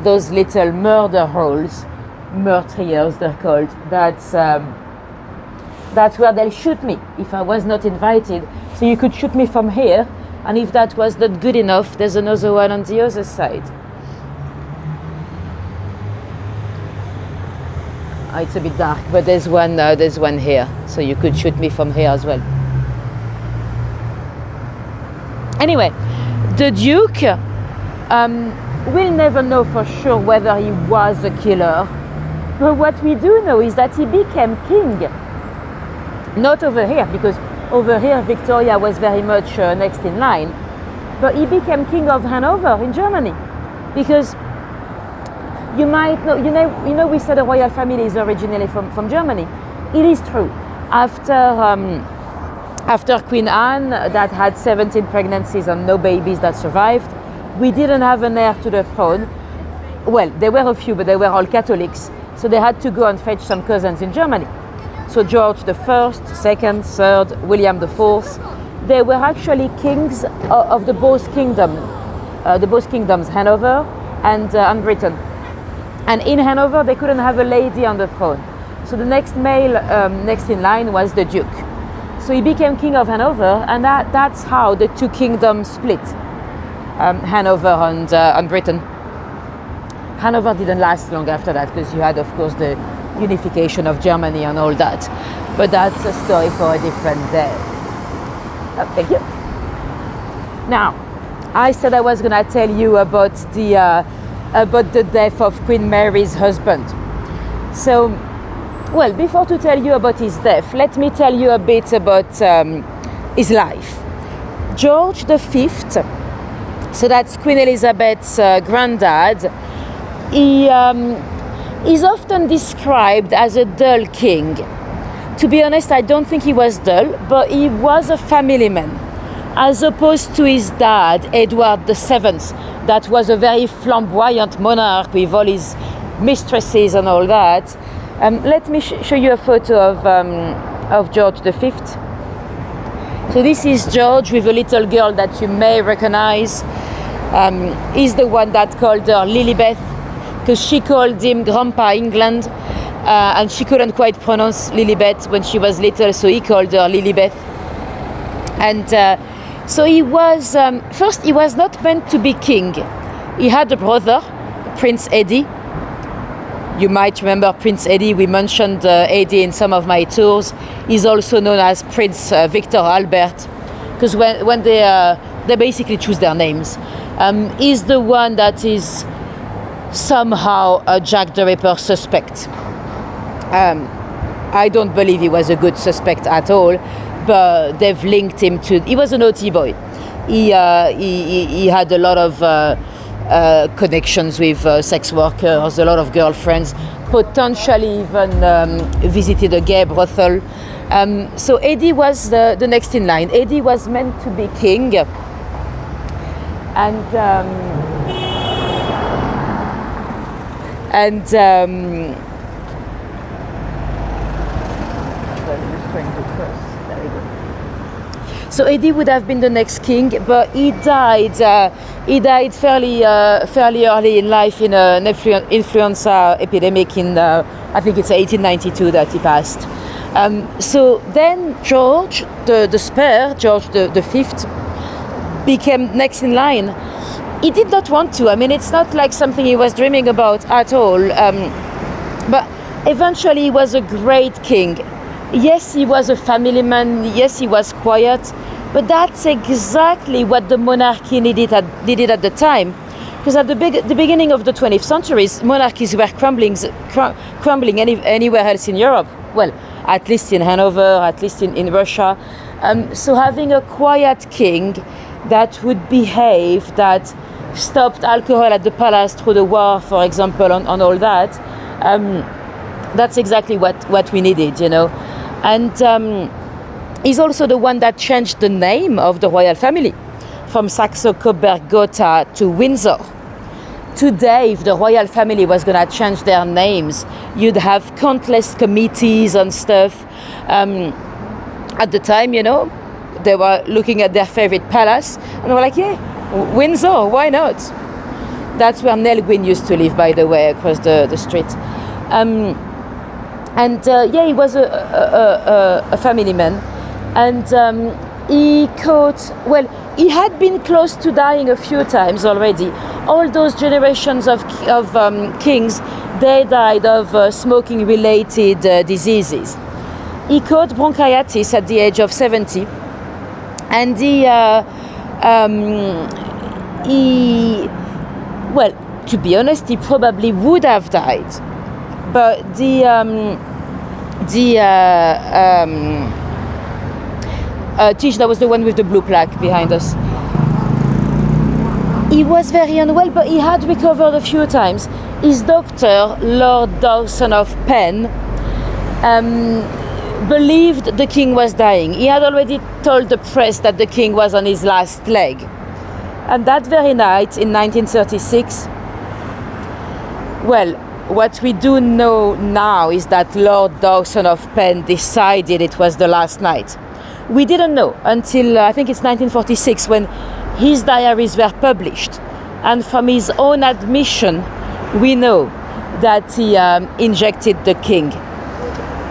those little murder holes, meurtriers they're called, that's where they'll shoot me if I was not invited. So you could shoot me from here, and if that was not good enough, there's another one on the other side. It's a bit dark, but there's one here, so you could shoot me from here as well. Anyway, the Duke, we'll never know for sure whether he was a killer, but what we do know is that he became king. Not over here, because over here Victoria was very much next in line, but he became king of Hanover in Germany, because you might know, you know, we said the royal family is originally from Germany. It is true. After Queen Anne, that had 17 pregnancies and no babies that survived, we didn't have an heir to the throne. Well, there were a few, but they were all Catholics, so they had to go and fetch some cousins in Germany. So George the First, Second, Third, William the Fourth, they were actually kings of the both kingdoms, Hanover and Britain. And in Hanover, they couldn't have a lady on the throne. So the next male next in line was the Duke. So he became king of Hanover, and that's how the two kingdoms split, Hanover and Britain. Hanover didn't last long after that, because you had, of course, the unification of Germany and all that. But that's a story for a different day. Thank you. Now, I said I was going to tell you about the death of Queen Mary's husband. So, well, before to tell you about his death, let me tell you a bit about his life. George V, so that's Queen Elizabeth's granddad, he is often described as a dull king. To be honest, I don't think he was dull, but he was a family man, as opposed to his dad, Edward VII, that was a very flamboyant monarch with all his mistresses and all that. Let me show you a photo of George V. So this is George with a little girl that you may recognize. He's the one that called her Lilibeth, because she called him Grandpa England, and she couldn't quite pronounce Lilibet when she was little, so he called her Lilibeth. And so he was, first he was not meant to be king. He had a brother, Prince Eddie. You might remember Prince Eddie, we mentioned Eddie in some of my tours. He's also known as Prince Victor Albert, because when they basically choose their names. He's the one that is somehow a Jack the Ripper suspect. I don't believe he was a good suspect at all, but they've linked him to, he was a naughty boy. He had a lot of connections with sex workers, a lot of girlfriends. potentially even visited a gay brothel. So Eddie was the next in line. Eddie was meant to be king, and I'm just trying to cross. There we go. So Eddie would have been the next king, but he died. He died fairly early in life in an influenza epidemic in I think it's 1892 that he passed. So then George, the spare, George the Fifth, became next in line. He did not want to. I mean, it's not like something he was dreaming about at all. But eventually he was a great king. Yes, he was a family man. Yes, he was quiet. But that's exactly what the monarchy needed at the time. Because at the beginning of the 20th century, monarchies were crumbling anywhere else in Europe. Well, at least in Hanover, at least in Russia. So having a quiet king that would behave, that stopped alcohol at the palace through the war, for example, on all that, that's exactly what we needed, you know. And he's also the one that changed the name of the royal family from Saxe-Coburg-Gotha to Windsor. Today, if the royal family was going to change their names, you'd have countless committees and stuff. At the time, you know, they were looking at their favorite palace and they were like, yeah, Windsor, why not? That's where Nell Gwyn used to live, by the way, across the street. Yeah, he was a family man. And he had been close to dying a few times already. All those generations of kings, they died of smoking-related diseases. He caught bronchitis at the age of 70, and to be honest, he probably would have died. But Tish, that was the one with the blue plaque behind us. He was very unwell, but he had recovered a few times. His doctor, Lord Dawson of Penn, believed the king was dying. He had already told the press that the king was on his last leg. And that very night in 1936, well, what we do know now is that Lord Dawson of Penn decided it was the last night. We didn't know until I think it's 1946 when his diaries were published. And from his own admission, we know that he injected the king.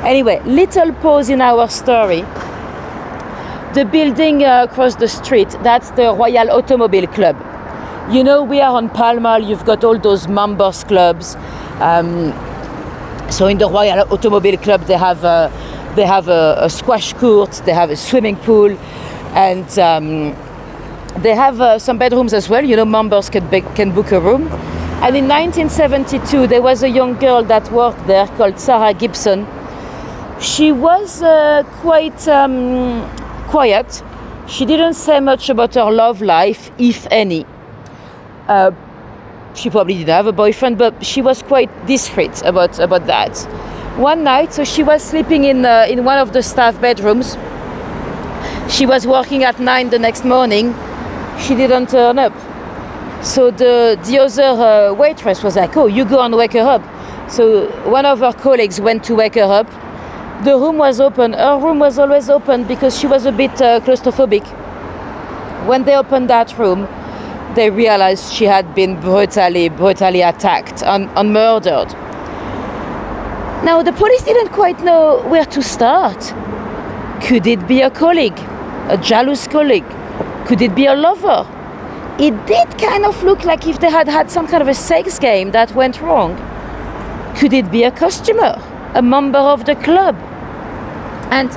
Anyway, little pause in our story. The building across the street, that's the Royal Automobile Club. You know, we are on Pall Mall, you've got all those members clubs. So in the Royal Automobile Club, they have a squash court, they have a swimming pool, and they have some bedrooms as well. You know, members can book a room. And in 1972, there was a young girl that worked there called Sarah Gibson. She was quite quiet. She didn't say much about her love life, if any. She probably didn't have a boyfriend, but she was quite discreet about that. One night, so she was sleeping in one of the staff bedrooms. She was working at 9 the next morning. She didn't turn up. So the other waitress was like, oh, you go and wake her up. So one of her colleagues went to wake her up. The room was open. Her room was always open because she was a bit claustrophobic. When they opened that room, they realized she had been brutally attacked and murdered. Now, the police didn't quite know where to start. Could it be a colleague? A jealous colleague? Could it be a lover? It did kind of look like if they had some kind of a sex game that went wrong. Could it be a customer? A member of the club? And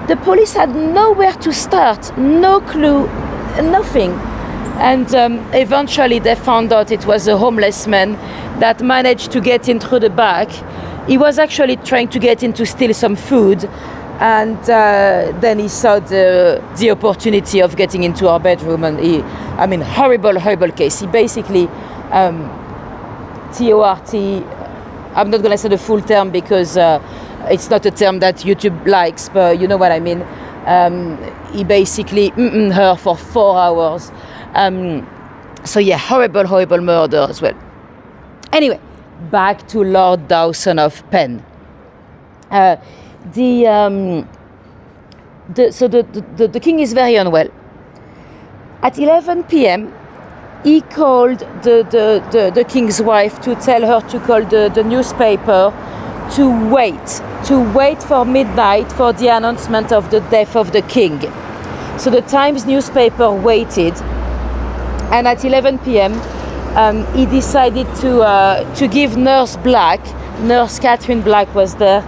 the police had nowhere to start, no clue, nothing. And eventually they found out it was a homeless man that managed to get in through the back. He was actually trying to get in to steal some food, and then he saw the opportunity of getting into our bedroom, and horrible case. He basically, TORT, I'm not going to say the full term because it's not a term that YouTube likes, but you know what I mean. He basically her for 4 hours. So yeah, horrible murder as well. Anyway, back to Lord Dawson of Penn. The king is very unwell. At 11 p.m., he called the king's wife to tell her to call the newspaper to wait for midnight for the announcement of the death of the king. So the Times newspaper waited, and at 11 p.m. He decided to give Nurse Catherine Black was there,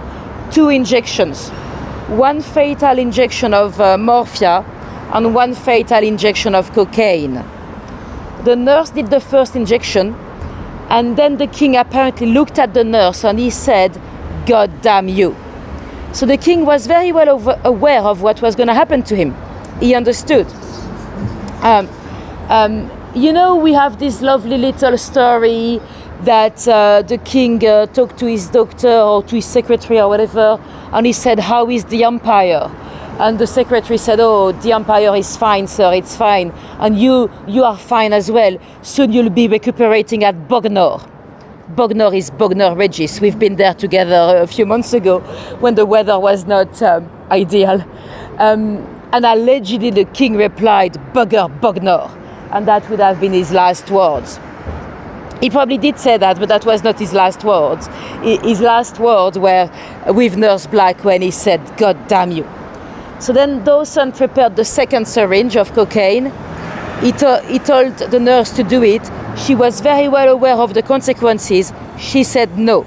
2 injections. 1 fatal injection of morphia and 1 fatal injection of cocaine. The nurse did the first injection, and then the king apparently looked at the nurse and he said, "God damn you." So the king was very well aware of what was going to happen to him. He understood. You know, we have this lovely little story that the king talked to his doctor or to his secretary or whatever, and he said, "How is the empire?" And the secretary said, "Oh, the empire is fine, sir, it's fine. And you are fine as well. Soon you'll be recuperating at Bognor." Bognor is Bognor Regis. We've been there together a few months ago when the weather was not ideal. And allegedly the king replied, "Bugger Bognor." And that would have been his last words. He probably did say that, but that was not his last words. His last words were with Nurse Black when he said, "God damn you." So then Dawson prepared the second syringe of cocaine. He told the nurse to do it. She was very well aware of the consequences. She said no.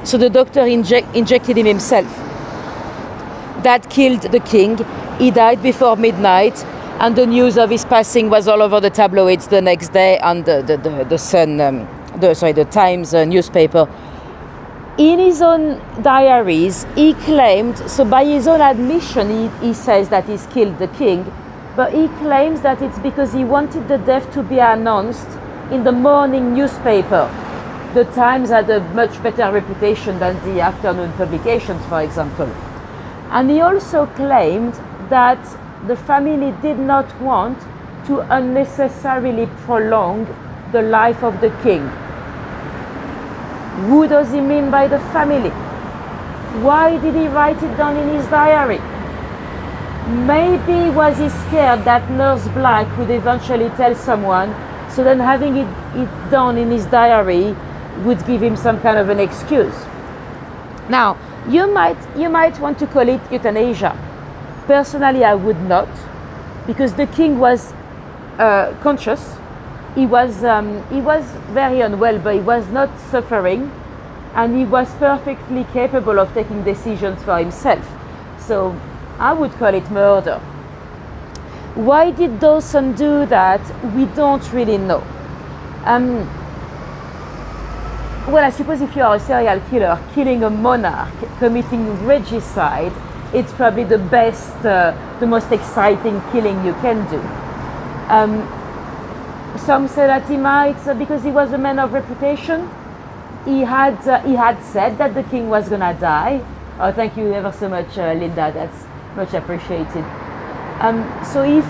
So the doctor injected him himself. That killed the king. He died before midnight, and the news of his passing was all over the tabloids the next day, and the Times newspaper. In his own diaries, he claimed, so by his own admission, he says that he's killed the king, but he claims that it's because he wanted the death to be announced in the morning newspaper. The Times had a much better reputation than the afternoon publications, for example. And he also claimed that the family did not want to unnecessarily prolong the life of the king. Who does he mean by the family? Why did he write it down in his diary? Maybe was he scared that Nurse Black would eventually tell someone, so then having it down in his diary would give him some kind of an excuse. Now, you might want to call it euthanasia. Personally, I would not, because the king was conscious. He was very unwell, but he was not suffering, and he was perfectly capable of taking decisions for himself. So I would call it murder. Why did Dawson do that? We don't really know. Well, I suppose if you are a serial killer, killing a monarch, committing regicide, it's probably the best, the most exciting killing you can do. Some say that he might, because he was a man of reputation, he had said that the king was gonna die. Oh, thank you ever so much, Linda. That's much appreciated. So if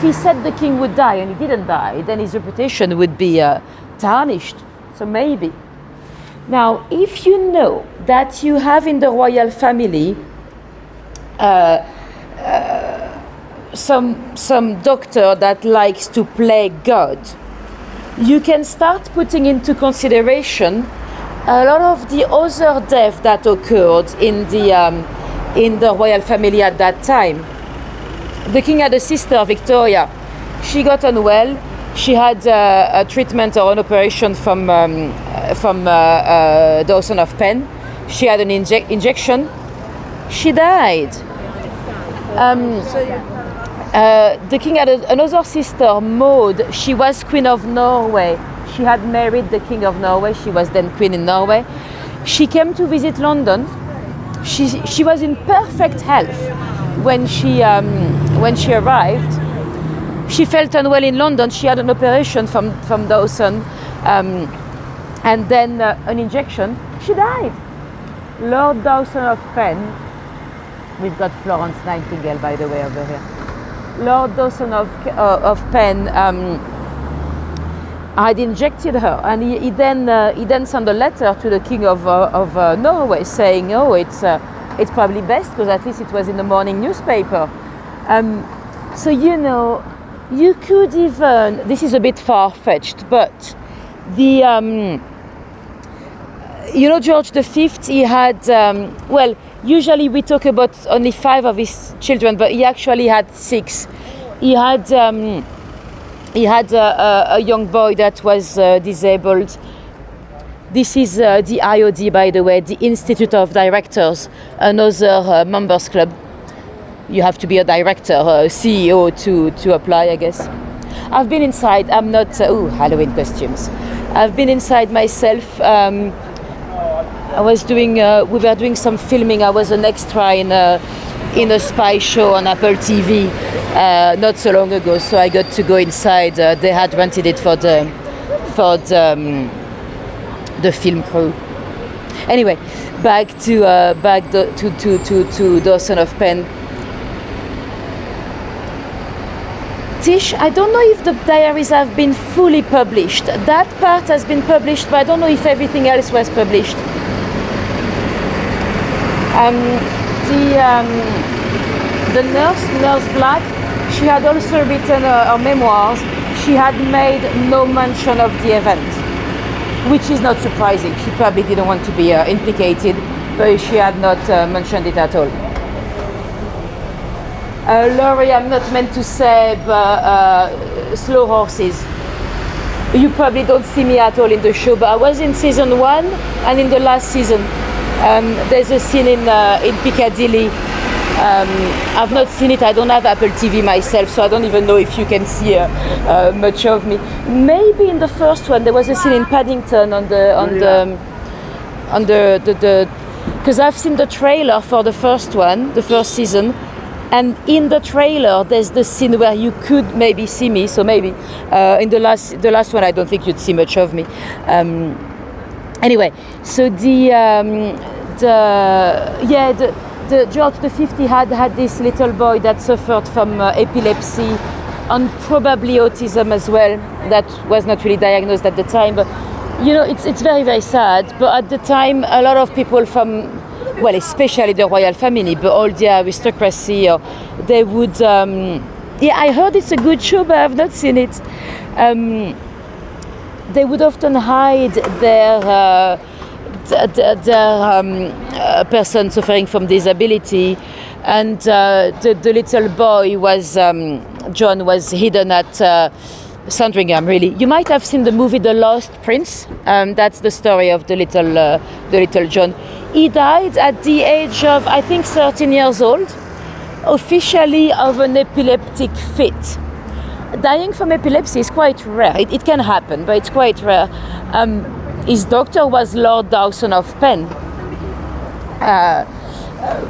he said the king would die and he didn't die, then his reputation would be tarnished. So maybe. Now, if you know that you have in the royal family some doctor that likes to play God, you can start putting into consideration a lot of the other deaths that occurred in the royal family at that time. The king had a sister, Victoria. She got unwell. She had a treatment or an operation from Dawson of Penn. She had an injection. She died. The king had another sister, Maud. She was Queen of Norway. She had married the King of Norway. She was then Queen in Norway. She came to visit London. She was in perfect health when she arrived. She felt unwell in London. She had an operation from Dawson. and then an injection, she died. Lord Dawson of Penn, we've got Florence Nightingale, by the way, over here. Lord Dawson of Penn had injected her, and he then sent a letter to the King of Norway saying, "Oh, it's probably best because at least it was in the morning newspaper." So you know, you could even, this is a bit far-fetched, but the you know, George V, he had well, usually we talk about only 5 of his children, but he actually had 6. He had a young boy that was disabled. This is the IOD, by the way, the Institute of Directors, another members club. You have to be a director, a CEO to apply, I guess. I've been inside. I'm not. Halloween costumes. I've been inside myself. I was doing. We were doing some filming. I was an extra in a spy show on Apple TV not so long ago. So I got to go inside. They had rented it for the film crew. Anyway, back to Dawson of Penn. Tish, I don't know if the diaries have been fully published. That part has been published, but I don't know if everything else was published. The nurse Black, she had also written her memoirs. She had made no mention of the event, which is not surprising. She probably didn't want to be implicated, but she had not mentioned it at all. Laurie, I'm not meant to say, but slow horses. You probably don't see me at all in the show, but I was in season 1 and in the last season. There's a scene in Piccadilly. I've not seen it. I don't have Apple TV myself, so I don't even know if you can see much of me. Maybe in the first one there was a scene in Paddington because I've seen the trailer for the first one, the first season. And in the trailer, there's the scene where you could maybe see me. So maybe in the last one, I don't think you'd see much of me. Anyway, so the George V had this little boy that suffered from epilepsy and probably autism as well. That was not really diagnosed at the time, but you know, it's very, very sad. But at the time, a lot of people from, well, especially the royal family, but all the aristocracy, they would, I heard it's a good show, but I've not seen it. They would often hide their person suffering from disability, and the little boy was, John was hidden at Sandringham, really. You might have seen the movie The Lost Prince. That's the story of the little John. He died at the age of, I think, 13 years old, officially of an epileptic fit. Dying from epilepsy is quite rare. It can happen, but it's quite rare. His doctor was Lord Dawson of Penn.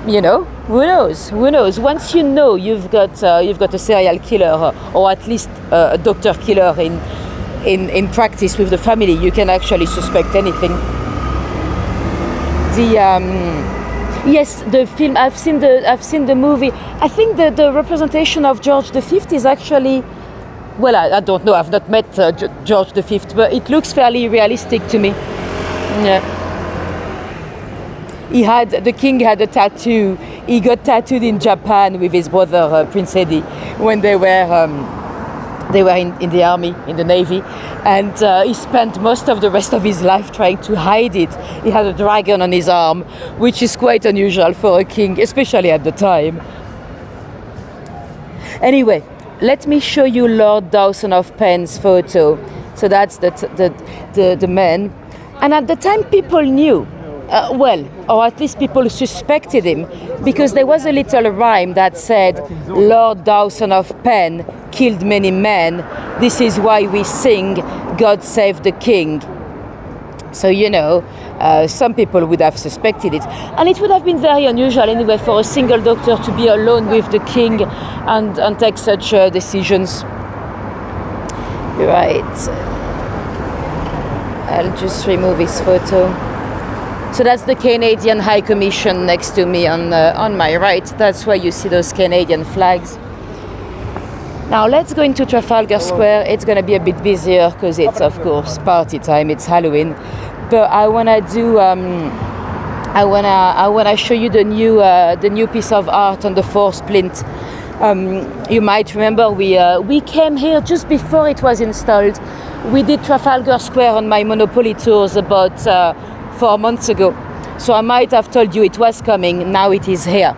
You know, who knows? Who knows? Once you know you've got a serial killer, or at least a doctor killer in practice with the family, you can actually suspect anything. Yes, the film. I've seen the movie. I think the representation of George V is actually, well, I don't know. I've not met George V, but it looks fairly realistic to me. Yeah. The king had a tattoo. He got tattooed in Japan with his brother Prince Eddie when they were in the army, in the navy, and he spent most of the rest of his life trying to hide it. He had a dragon on his arm, which is quite unusual for a king, especially at the time. Anyway, let me show you Lord Dawson of Penn's photo. So that's the man, and at the time people knew. Well, or at least people suspected him, because there was a little rhyme that said, Lord Dawson of Penn killed many men. This is why we sing, God Save the King. So, you know, some people would have suspected it. And it would have been very unusual anyway for a single doctor to be alone with the king and take such decisions. Right. I'll just remove his photo. So that's the Canadian High Commission next to me on my right. That's where you see those Canadian flags. Now let's go into Trafalgar Square. It's going to be a bit busier because it's, of course, party time. It's Halloween. But I wanna show you the new piece of art on the 4th plinth. You might remember we came here just before it was installed. We did Trafalgar Square on my Monopoly tours about 4 months ago. So I might have told you it was coming. Now it is here.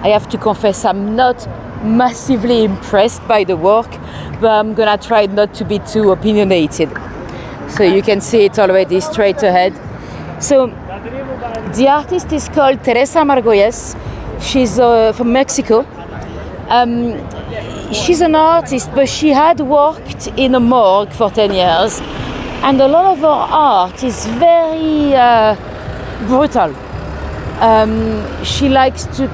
I have to confess I'm not massively impressed by the work, but I'm gonna try not to be too opinionated. So you can see it already straight ahead. So the artist is called Teresa Margolles. She's from Mexico. She's an artist, but she had worked in a morgue for 10 years. And a lot of her art is very brutal. She likes to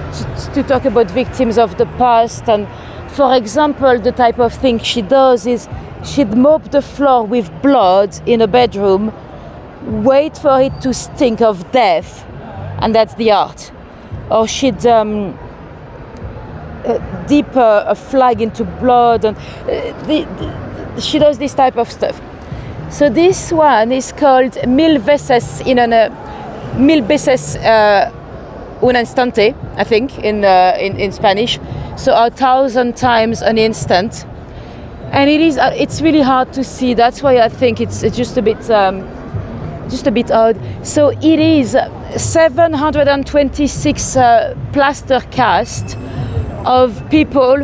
talk about victims of the past. And for example, the type of thing she does is she'd mop the floor with blood in a bedroom, wait for it to stink of death, and that's the art. Or she'd dip a flag into blood, and she does this type of stuff. So this one is called Mil veces un instante, I think, in Spanish. So 1,000 times an instant. And it's really hard to see. That's why I think it's just a bit odd. So it is 726 plaster cast of people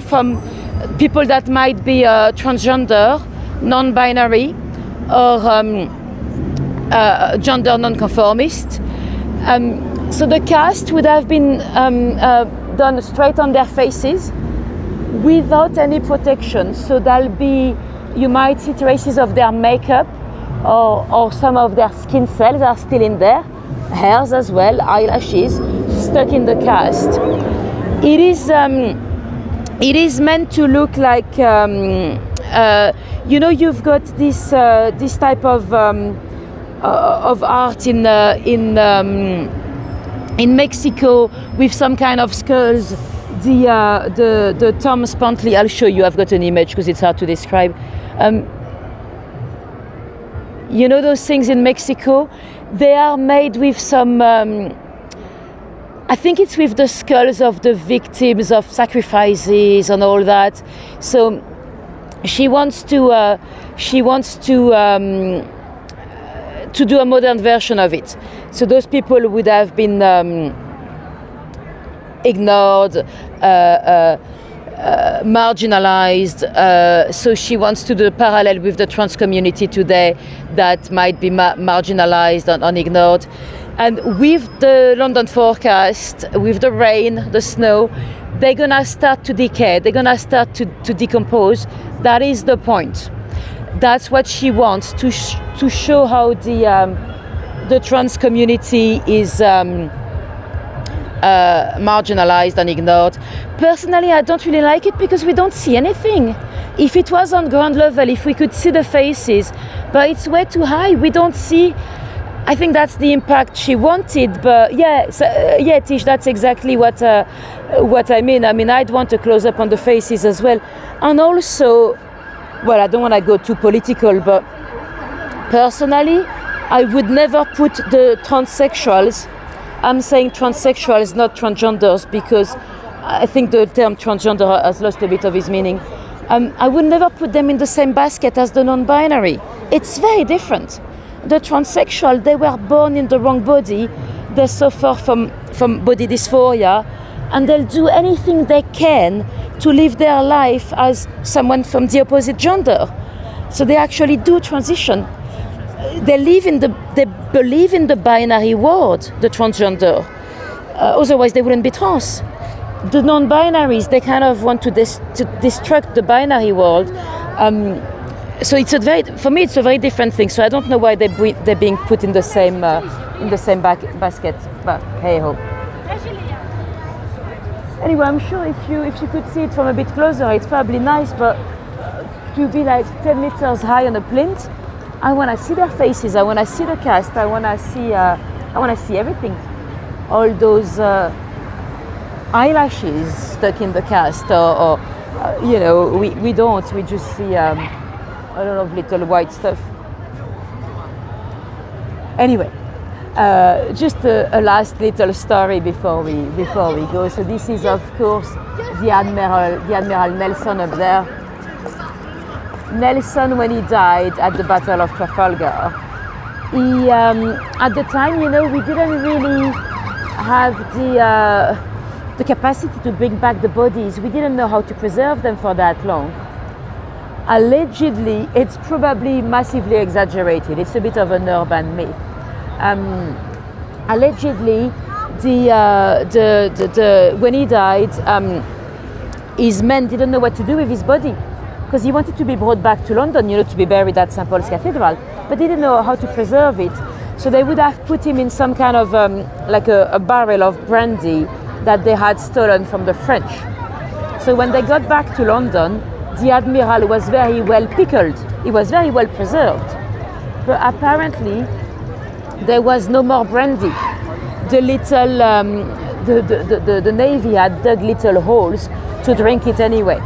that might be transgender, non-binary, or gender non-conformist. So the cast would have been done straight on their faces, without any protection. So you might see traces of their makeup, or some of their skin cells are still in there, hairs as well, eyelashes stuck in the cast. It is meant to look like you've got this type of art in Mexico with some kind of skulls. The Tom Spantley, I'll show you, I've got an image because it's hard to describe. Those things in Mexico, they are made with some, I think it's with the skulls of the victims of sacrifices and all that. So she wants to do a modern version of it. So those people would have been ignored, marginalized. So she wants to do a parallel with the trans community today that might be marginalized and ignored. And with the London forecast, with the rain, the snow, they're gonna start to decay. They're gonna start to decompose. That is the point. That's what she wants to show how the trans community is marginalized and ignored. Personally, I don't really like it because we don't see anything. If it was on ground level, if we could see the faces, but it's way too high, we don't see. I think that's the impact she wanted, but Tish, that's exactly what I mean. I mean, I'd want a close-up on the faces as well. And also, well, I don't want to go too political, but personally, I would never put the transsexuals, I'm saying transsexuals, not transgenders, because I think the term transgender has lost a bit of its meaning. I would never put them in the same basket as the non-binary. It's very different. The transsexual, they were born in the wrong body, they suffer from body dysphoria, and they'll do anything they can to live their life as someone from the opposite gender. So they actually do transition. They believe in the binary world, the transgender. Otherwise, they wouldn't be trans. The non-binaries, they kind of want to destruct the binary world. So for me, it's a very different thing. So I don't know why they're being put in the same basket. But hey ho. Anyway, I'm sure if you could see it from a bit closer, it's probably nice. But to be like 10 meters high on a plinth, I want to see their faces. I want to see the cast. I want to see everything. All those eyelashes stuck in the cast, or we don't. We just see a lot of little white stuff. Anyway, just a last little story before we go. So this is, of course, the Admiral Nelson up there. Nelson, when he died at the Battle of Trafalgar, he at the time, we didn't really have the capacity to bring back the bodies. We didn't know how to preserve them for that long. Allegedly, it's probably massively exaggerated. It's a bit of an urban myth. Allegedly, when he died, his men didn't know what to do with his body, because he wanted to be brought back to London, to be buried at St. Paul's Cathedral, but they didn't know how to preserve it. So they would have put him in some kind of like a barrel of brandy that they had stolen from the French. So when they got back to London, the Admiral was very well pickled. He was very well preserved. But apparently, there was no more brandy. The little, the Navy had dug little holes to drink it anyway.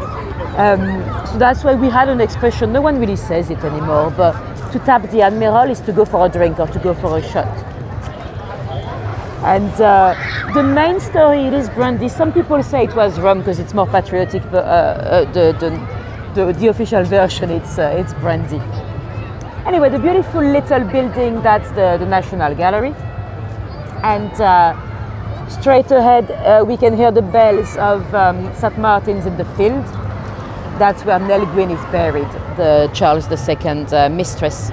So that's why we had an expression, no one really says it anymore, but to tap the Admiral is to go for a drink or to go for a shot. And the main story, it is brandy. Some people say it was rum because it's more patriotic, but the official version, it's brandy. Anyway, the beautiful little building, that's the National Gallery. And straight ahead, we can hear the bells of St. Martin's in the Field. That's where Nell Gwyn is buried, the Charles II mistress.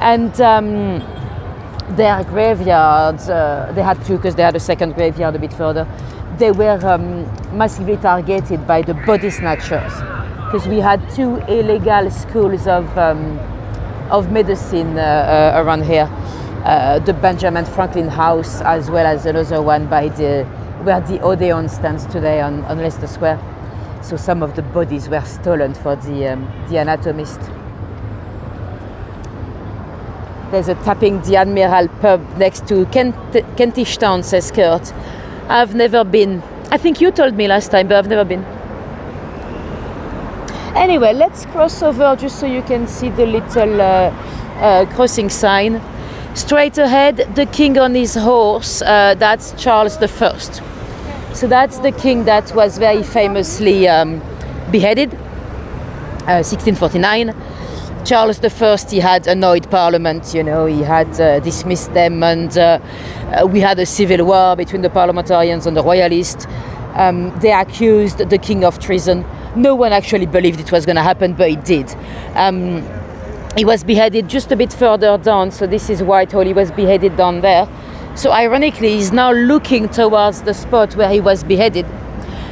And their graveyards, they had two because they had a second graveyard a bit further. They were massively targeted by the body snatchers, because we had two illegal schools of medicine around here. The Benjamin Franklin House, as well as another one by where the Odeon stands today on Leicester Square. So some of the bodies were stolen for the anatomist. There's a Tapping the Admiral pub next to Kentish Town, says Kurt. I've never been. I think you told me last time, but I've never been. Anyway, let's cross over just so you can see the little crossing sign. Straight ahead, the king on his horse, that's Charles I. So that's the king that was very famously beheaded, 1649. Charles I, he had annoyed Parliament, he had dismissed them, and we had a civil war between the parliamentarians and the royalists. They accused the king of treason. No one actually believed it was going to happen, but it did. He was beheaded just a bit further down, so this is Whitehall. He was beheaded down there. So ironically, he's now looking towards the spot where he was beheaded.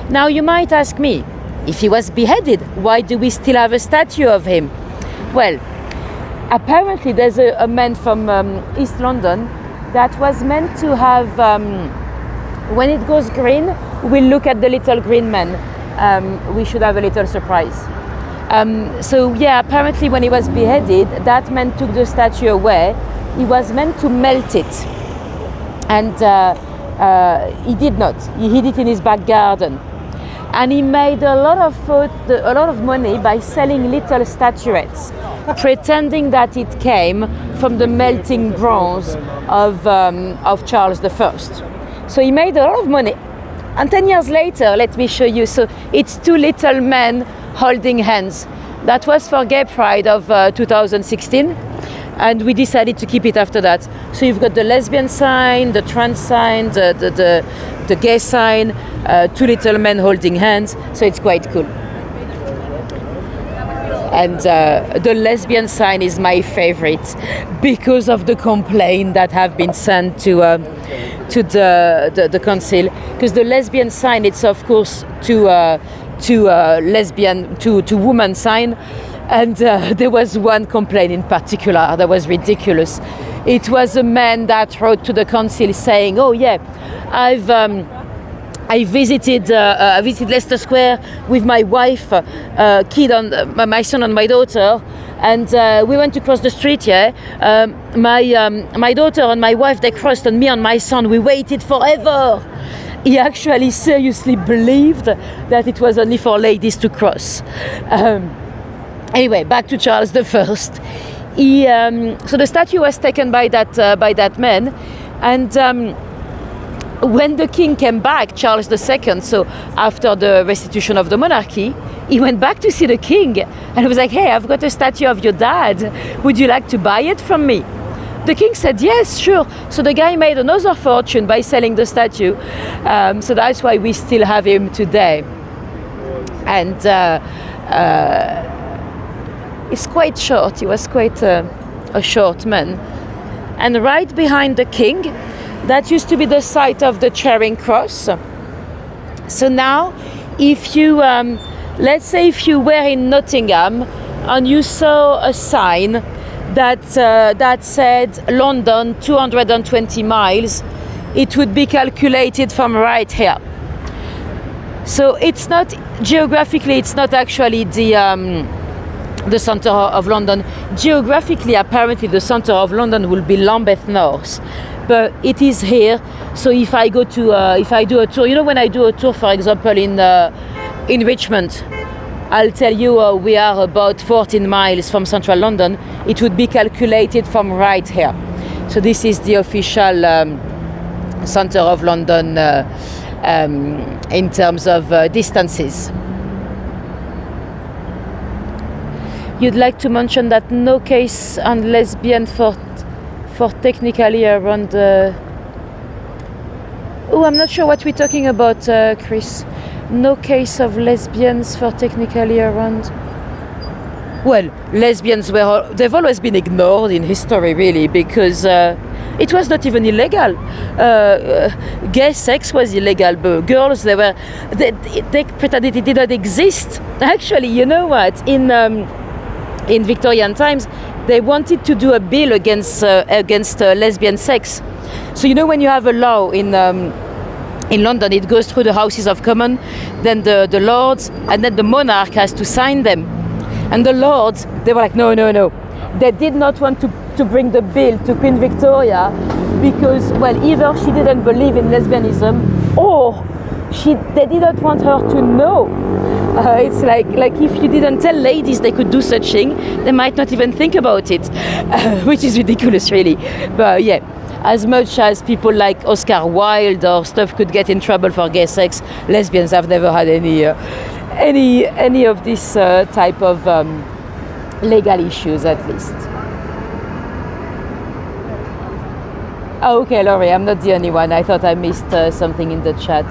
Now you might ask me, if he was beheaded, why do we still have a statue of him? Well, apparently there's a man from East London that was meant to have, when it goes green, we'll look at the little green man. We should have a little surprise. So yeah, apparently when he was beheaded, that man took the statue away. He was meant to melt it. And he did not. He hid it in his back garden. And he made a lot of money by selling little statuettes, pretending that it came from the melting bronze of Charles I. So he made a lot of money. And 10 years later, let me show you. So it's two little men holding hands. That was for Gay Pride of 2016. And we decided to keep it after that. So you've got the lesbian sign, the trans sign, the gay sign, two little men holding hands. So it's quite cool. And the lesbian sign is my favorite because of the complaint that have been sent to the council. Because the lesbian sign, it's of course to woman sign. And there was one complaint in particular that was ridiculous. It was a man that wrote to the council saying, "Oh yeah, I visited Leicester Square with my wife, my son and my daughter, And we went to cross the street. Yeah, my daughter and my wife, they crossed, and me and my son, we waited forever. He actually seriously believed that it was only for ladies to cross. Anyway, back to Charles I. So the statue was taken by that man, and when the king came back, Charles II, so after the restitution of the monarchy, he went back to see the king, and he was like, "Hey, I've got a statue of your dad. Would you like to buy it from me?" The king said, "Yes, sure." So the guy made another fortune by selling the statue. So that's why we still have him today. And he's quite short. He was quite a short man. And right behind the king, that used to be the site of the Charing Cross. So now, if you, let's say if you were in Nottingham and you saw a sign that said London 220 miles, it would be calculated from right here. So it's not, geographically, it's not actually the center of London. Geographically, apparently, the center of London will be Lambeth North, but it is here. So if I go to, if I do a tour, you know, when I do a tour, for example, in Richmond, I'll tell you we are about 14 miles from central London. It would be calculated from right here. So this is the official center of London in terms of distances. You'd like to mention that no case on lesbian for technically around. Oh, I'm not sure what we're talking about, Chris. No case of lesbians for technically around. Well, lesbians they've always been ignored in history, really, because it was not even illegal. Gay sex was illegal, but girls, they pretended it did not exist. Actually, you know what? In Victorian times, they wanted to do a bill against lesbian sex. So you know, when you have a law in London, it goes through the Houses of Commons, then the Lords, and then the monarch has to sign them. And the Lords, they were like, no. They did not want to bring the bill to Queen Victoria because, well, either she didn't believe in lesbianism or they didn't want her to know. It's like if you didn't tell ladies they could do such thing, they might not even think about it, which is ridiculous, really. But yeah, as much as people like Oscar Wilde or stuff could get in trouble for gay sex, lesbians have never had any of this type of legal issues, at least. Oh, okay, Laurie, I'm not the only one. I thought I missed something in the chat.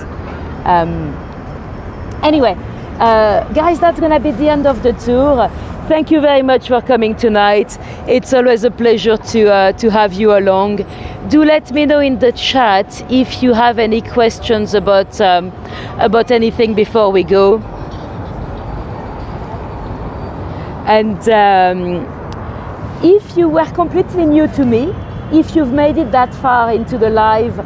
Anyway, guys, that's gonna be the end of the tour. Thank you very much for coming tonight. It's always a pleasure to have you along. Do let me know in the chat if you have any questions about anything before we go. And if you were completely new to me, if you've made it that far into the live,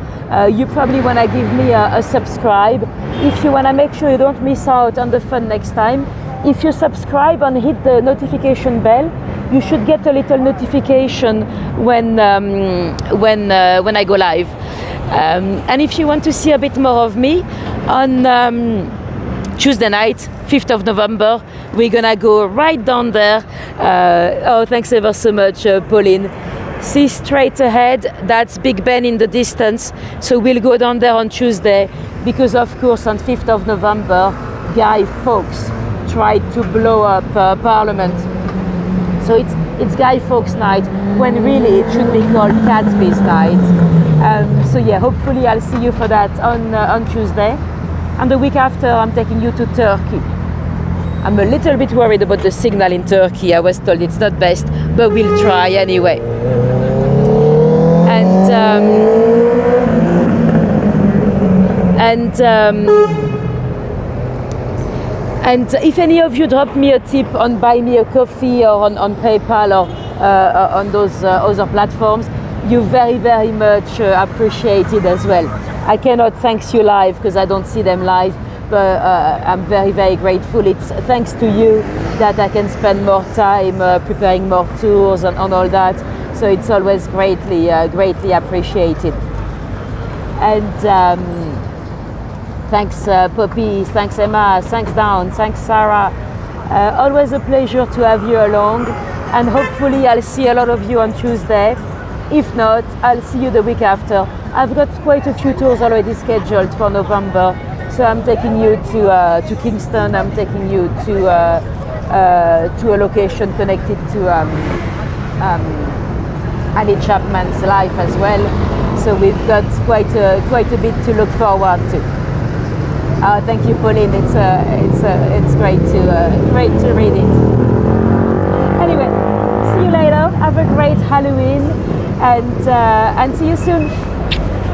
you probably want to give me a subscribe. If you want to make sure you don't miss out on the fun next time, if you subscribe and hit the notification bell, you should get a little notification when I go live. And if you want to see a bit more of me, on Tuesday night, 5th of November, we're gonna go right down there. Oh, thanks ever so much, Pauline. See straight ahead, that's Big Ben in the distance. So we'll go down there on Tuesday because, of course, on 5th of November, Guy Fawkes tried to blow up Parliament. So it's Guy Fawkes night, when really it should be called Catsby's night. So yeah, hopefully I'll see you for that on Tuesday. And the week after, I'm taking you to Turkey. I'm a little bit worried about the signal in Turkey. I was told it's not best, but we'll try anyway. And if any of you drop me a tip on Buy Me a Coffee or on PayPal or on those other platforms, you very, very much appreciate it as well. I cannot thank you live because I don't see them live, I'm very, very grateful. It's thanks to you that I can spend more time preparing more tours and all that. So it's always greatly appreciated. And thanks Poppy, thanks Emma, thanks Dawn, thanks Sarah. Always a pleasure to have you along, and hopefully I'll see a lot of you on Tuesday. If not, I'll see you the week after. I've got quite a few tours already scheduled for November, so I'm taking you to Kingston. I'm taking you to a location connected to Annie Chapman's life as well. So we've got quite a bit to look forward to. Thank you, Pauline. It's great to read it. Anyway, see you later. Have a great Halloween, and see you soon.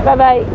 Bye bye.